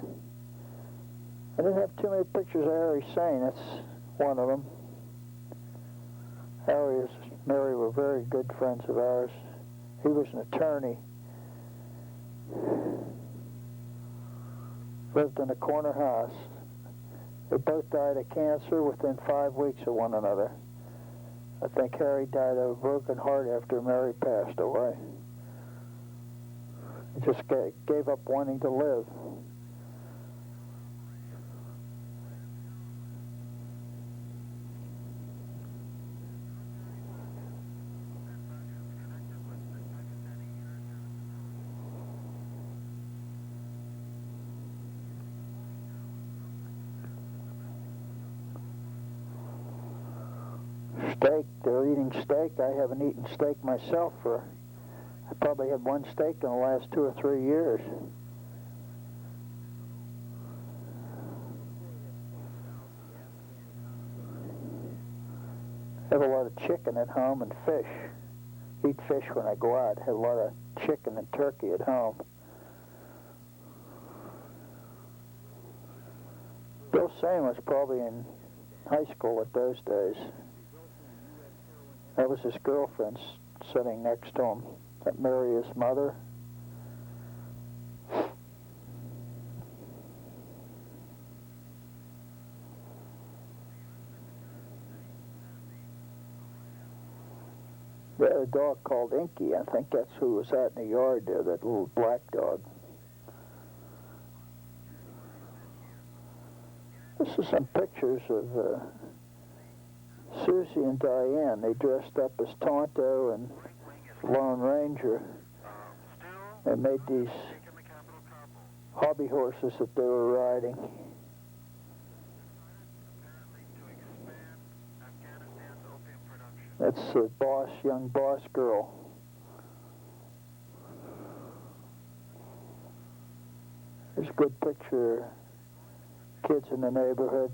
I didn't have too many pictures of Harry Sain. That's one of them. Harry and Mary were very good friends of ours. He was an attorney. Lived in a corner house. They both died of cancer within 5 weeks of one another. I think Harry died of a broken heart after Mary passed away. He just gave up wanting to live. Steak, they're eating steak. I haven't eaten steak myself I probably had one steak in the last 2 or 3 years. I have a lot of chicken at home and fish. Eat fish when I go out. I have a lot of chicken and turkey at home. Hussein was probably in high school at those days. That was his girlfriend sitting next to him. That Mary, his mother. They had a dog called Inky. I think that's who was out in the yard there, that little black dog. This is some pictures of Susie and Diane. They dressed up as Tonto and Lone Ranger. They made these hobby horses that they were riding. That's the boss, young boss girl. There's a good picture of kids in the neighborhood.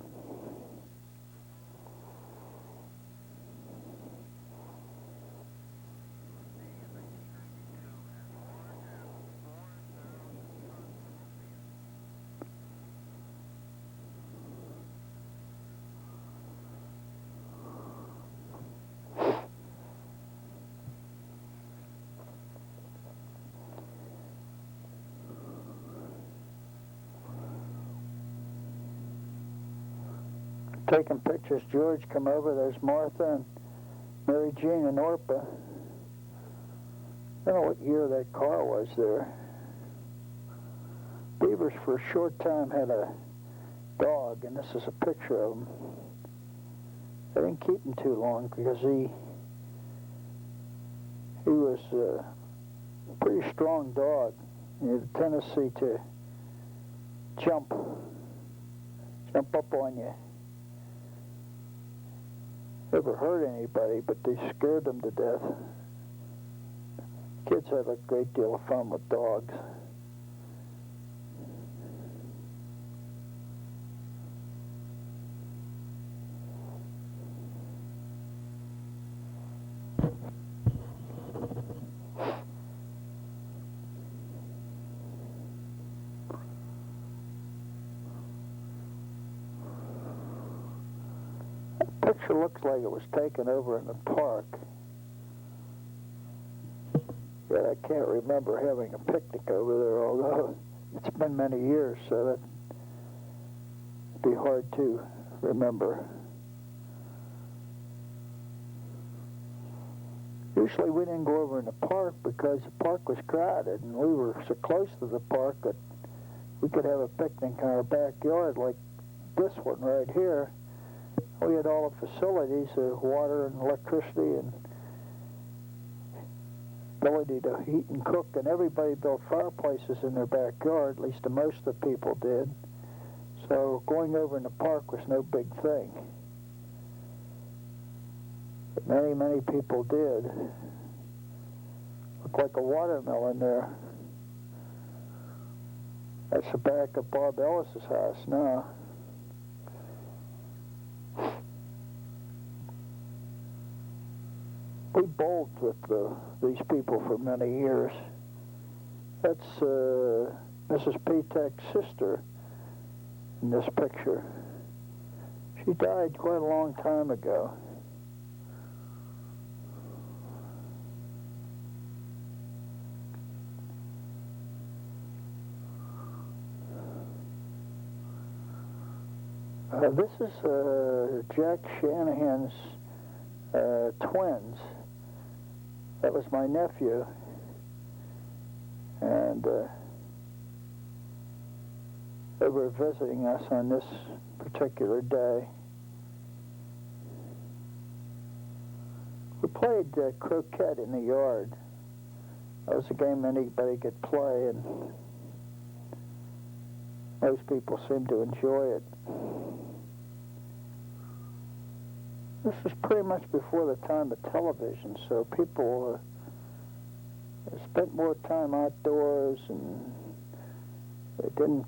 Taking pictures. George come over. There's Martha and Mary Jean and Orpah. I don't know what year that car was there. Beavers for a short time had a dog, and this is a picture of him. They didn't keep him too long because he was a pretty strong dog. He had a tendency to jump up on you. Never hurt anybody, but they scared them to death. Kids had a great deal of fun with dogs. Picture looks like it was taken over in the park. Yet I can't remember having a picnic over there, although it's been many years, so that'd be hard to remember. Usually we didn't go over in the park because the park was crowded, and we were so close to the park that we could have a picnic in our backyard like this one right here. We had all the facilities of water and electricity and ability to heat and cook, and everybody built fireplaces in their backyard, at least most of the people did. So going over in the park was no big thing. But many, many people did. Looked like a watermelon there. That's the back of Bob Ellis's house now. We bowled with these people for many years. That's Mrs. Petek's sister in this picture. She died quite a long time ago. This is Jack Shanahan's twins. That was my nephew, and they were visiting us on this particular day. We played croquet in the yard. That was a game anybody could play, and most people seemed to enjoy it. This was pretty much before the time of television, so people spent more time outdoors, and they didn't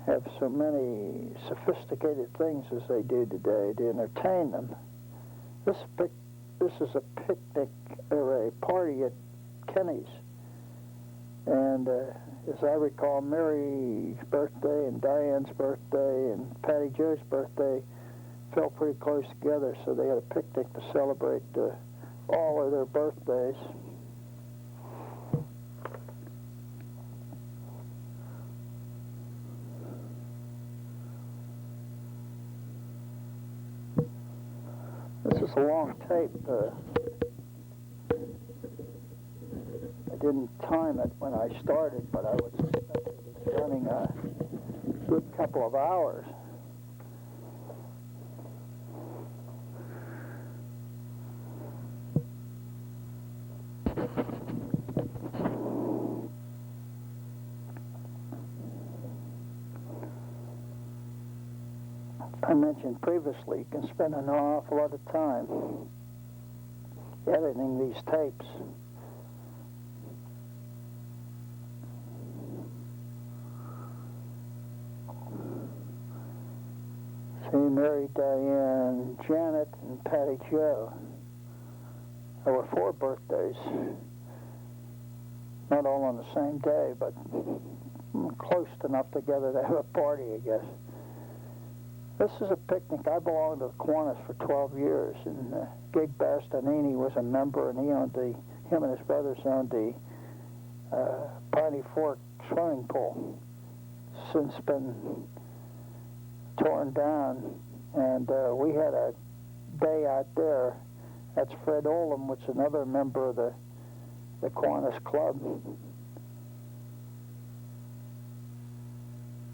have so many sophisticated things as they do today to entertain them. This is a picnic or a party at Kenny's And as I recall, Mary's birthday and Diane's birthday and Patty Jo's birthday fell pretty close together, so they had a picnic to celebrate all of their birthdays. This is a long tape. I didn't time it when I started, but I would suspect it was running a good couple of hours. I mentioned previously, you can spend an awful lot of time editing these tapes. See, Mary, Diane, Janet, and Patty Jo. There were 4 birthdays. Not all on the same day, but close enough together to have a party, I guess. This is a picnic. I belonged to the Kiwanis for 12 years, and Gig Bastianini was a member, and him and his brothers owned the Piney Fork swimming pool. Since been torn down, and we had a day out there. That's Fred Olam, which is another member of the Kiwanis Club.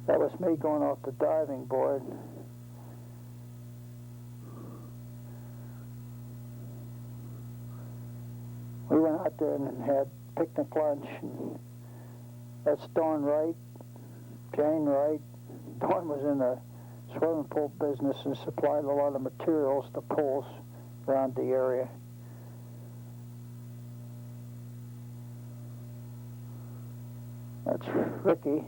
That was me going off the diving board. We went out there and had picnic lunch, and that's Dawn Wright, Jane Wright. Dawn was in the swimming pool business and supplied a lot of materials to pools around the area. That's Ricky.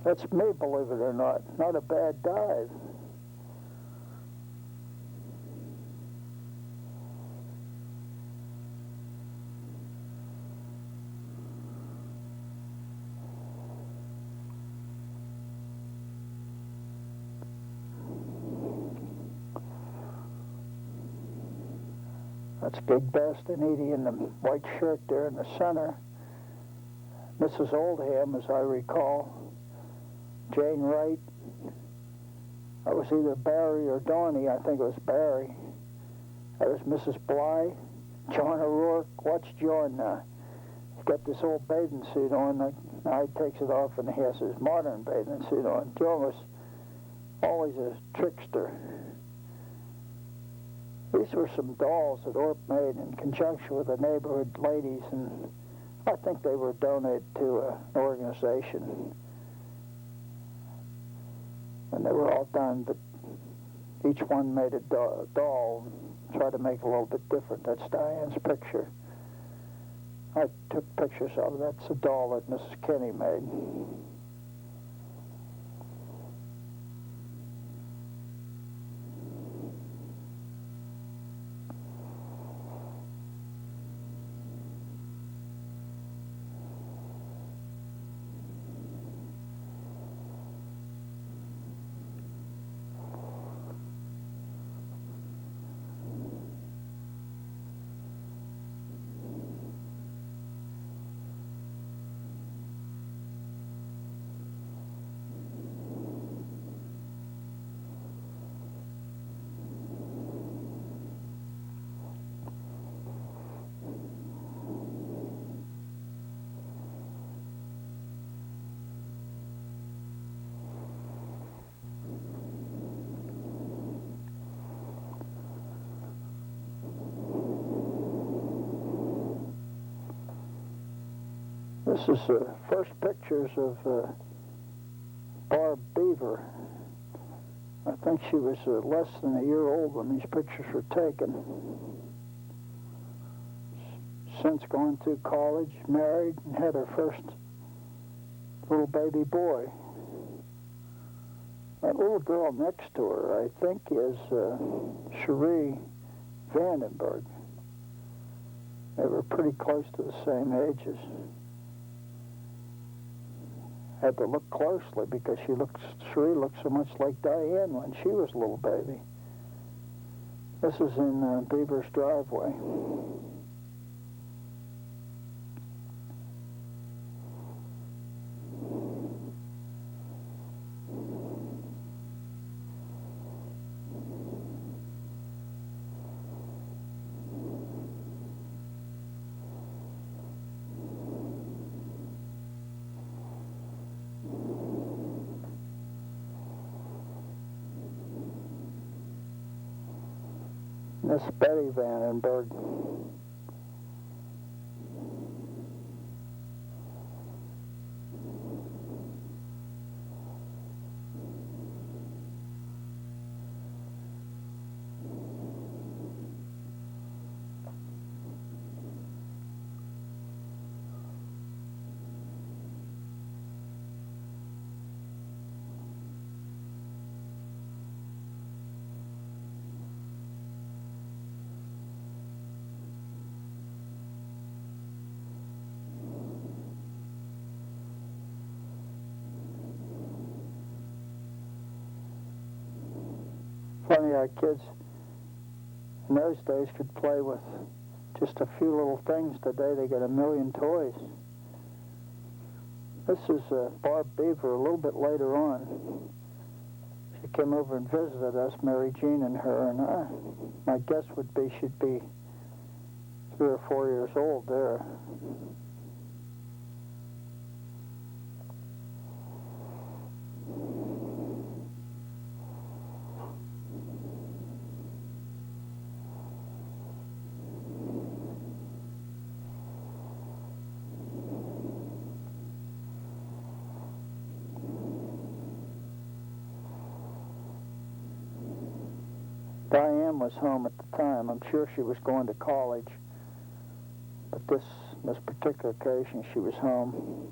That's me, believe it or not. Not a bad dive. That's Big Bastianini in the white shirt there in the center. Mrs. Oldham, as I recall. Jane Wright. That was either Barry or Donnie. I think it was Barry. That was Mrs. Bly. John O'Rourke. Watch John now. He's got this old bathing suit on. Now he takes it off and he has his modern bathing suit on. John was always a trickster. These were some dolls that Orp made in conjunction with the neighborhood ladies, and I think they were donated to an organization. And they were all done, but each one made a doll and tried to make it a little bit different. That's Diane's picture. I took pictures of it. That's a doll that Mrs. Kenny made. This is the first pictures of Barb Beaver. I think she was less than a year old when these pictures were taken. Since gone through college, married, and had her first little baby boy. That little girl next to her, I think, is Cherie Vandenberg. They were pretty close to the same ages. Had to look closely because Cherie looked so much like Diane when she was a little baby. This is in Beaver's driveway. This is Betty Vandenberg. Funny how kids in those days could play with just a few little things. Today they get a million toys. This is Barb Beaver a little bit later on. She came over and visited us, Mary Jean and her, and my guess would be she'd be 3 or 4 years old there. Diane was home at the time. I'm sure she was going to college, but this particular occasion she was home.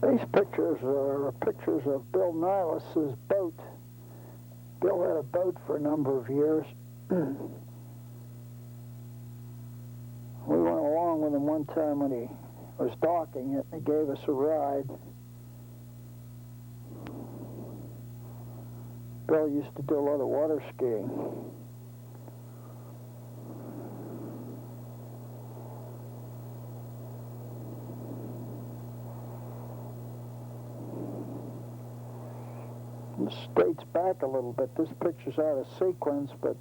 These pictures are pictures of Bill Nilas's boat. Bill had a boat for a number of years. We went along with him one time when he was docking it, and he gave us a ride. Bill used to do a lot of water skiing. This dates back a little bit. This picture's out of sequence, but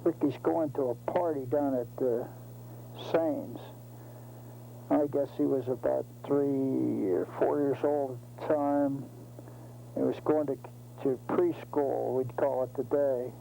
Ricky's going to a party down at Sains. I guess he was about 3 or 4 years old at the time. He was going to preschool, we'd call it today.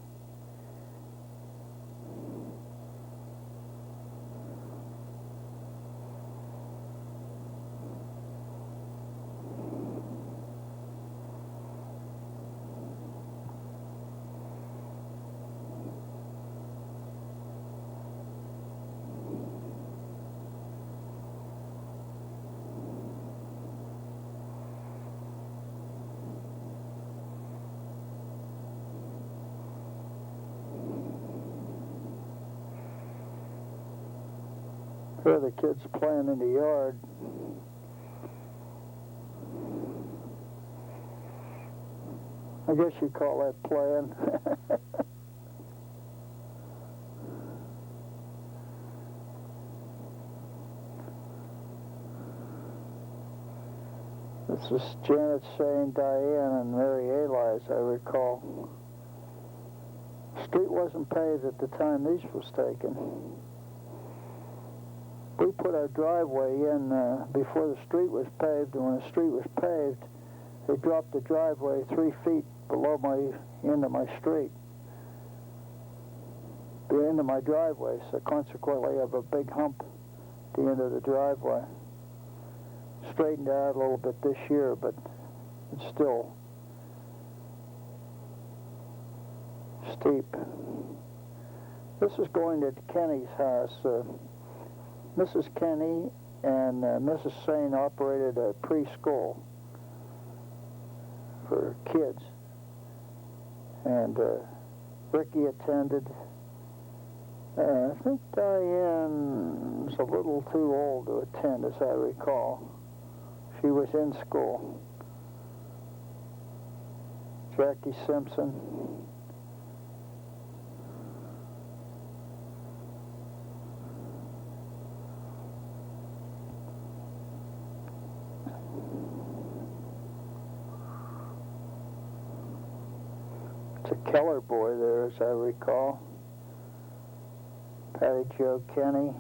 Here are the kids playing in the yard. I guess you call that playing. This is Janet, Shane, Diane, and Mary Eli, as I recall. The street wasn't paved at the time these was taken. We put our driveway in before the street was paved, and when the street was paved, they dropped the driveway 3 feet below the end of my street, the end of my driveway, so consequently I have a big hump at the end of the driveway. Straightened out a little bit this year, but it's still steep. This is going to Kenny's house. Mrs. Kenny and Mrs. Sane operated a preschool for kids, and Ricky attended. I think Diane's a little too old to attend, as I recall. She was in school. Jackie Simpson. It's a Keller boy there, as I recall. Patty Jo Kenny.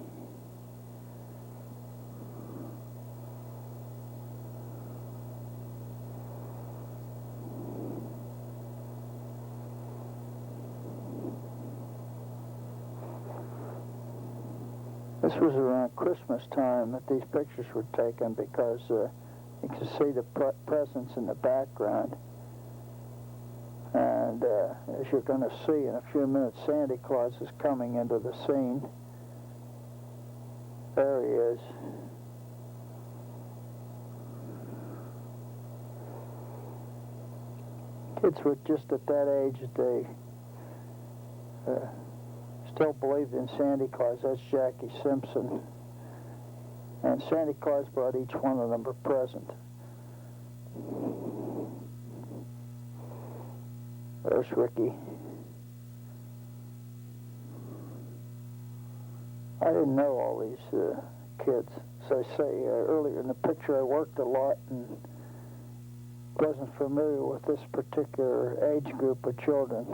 This was around Christmas time that these pictures were taken, because you can see the presents in the background. And as you're going to see in a few minutes, Santa Claus is coming into the scene. There he is. Kids were just at that age that they still believed in Santa Claus. That's Jackie Simpson. And Santa Claus brought each one of them a present. There's Ricky. I didn't know all these kids. As I say earlier in the picture, I worked a lot and wasn't familiar with this particular age group of children.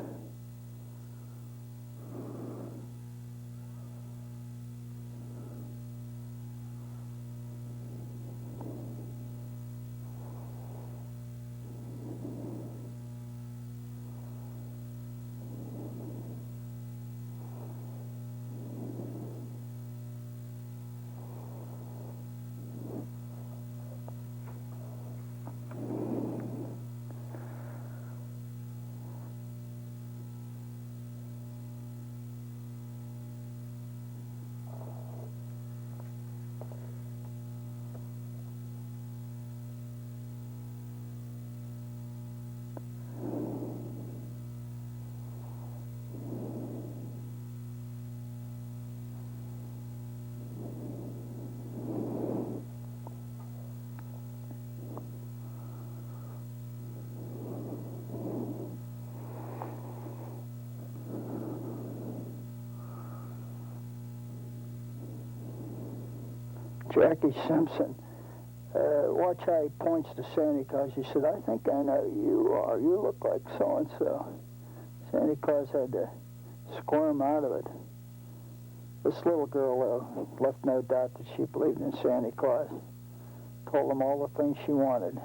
Jackie Simpson, watch how he points to Santa Claus. He said, "I think I know who you are. You look like so-and-so." Santa Claus had to squirm out of it. This little girl left no doubt that she believed in Santa Claus. Told him all the things she wanted.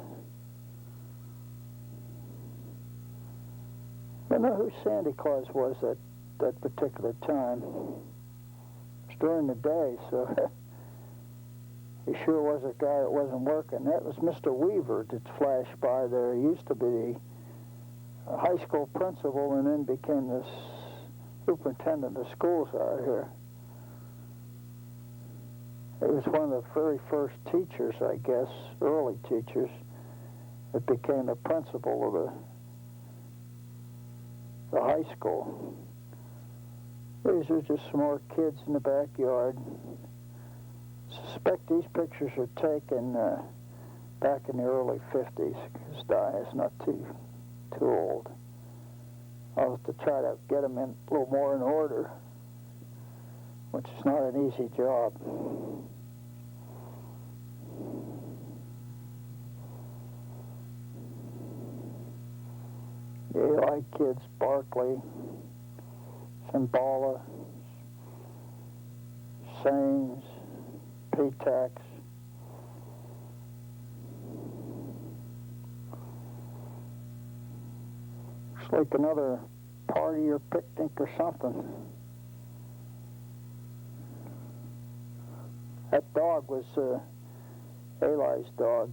I don't know who Santa Claus was at that particular time. It was during the day, so he sure was a guy that wasn't working. That was Mr. Weaver that flashed by there. He used to be the high school principal and then became the superintendent of schools out here. He was one of the very first teachers, I guess, early teachers, that became the principal of the high school. These were just some more kids in the backyard. suspect these pictures are taken back in the early 50s. This die is not too old. I'll have to try to get them in a little more in order, which is not an easy job. The AI kids, Barkley, Symbala, Sains, Petax. Looks like another party or picnic or something. That dog was Eli's dog.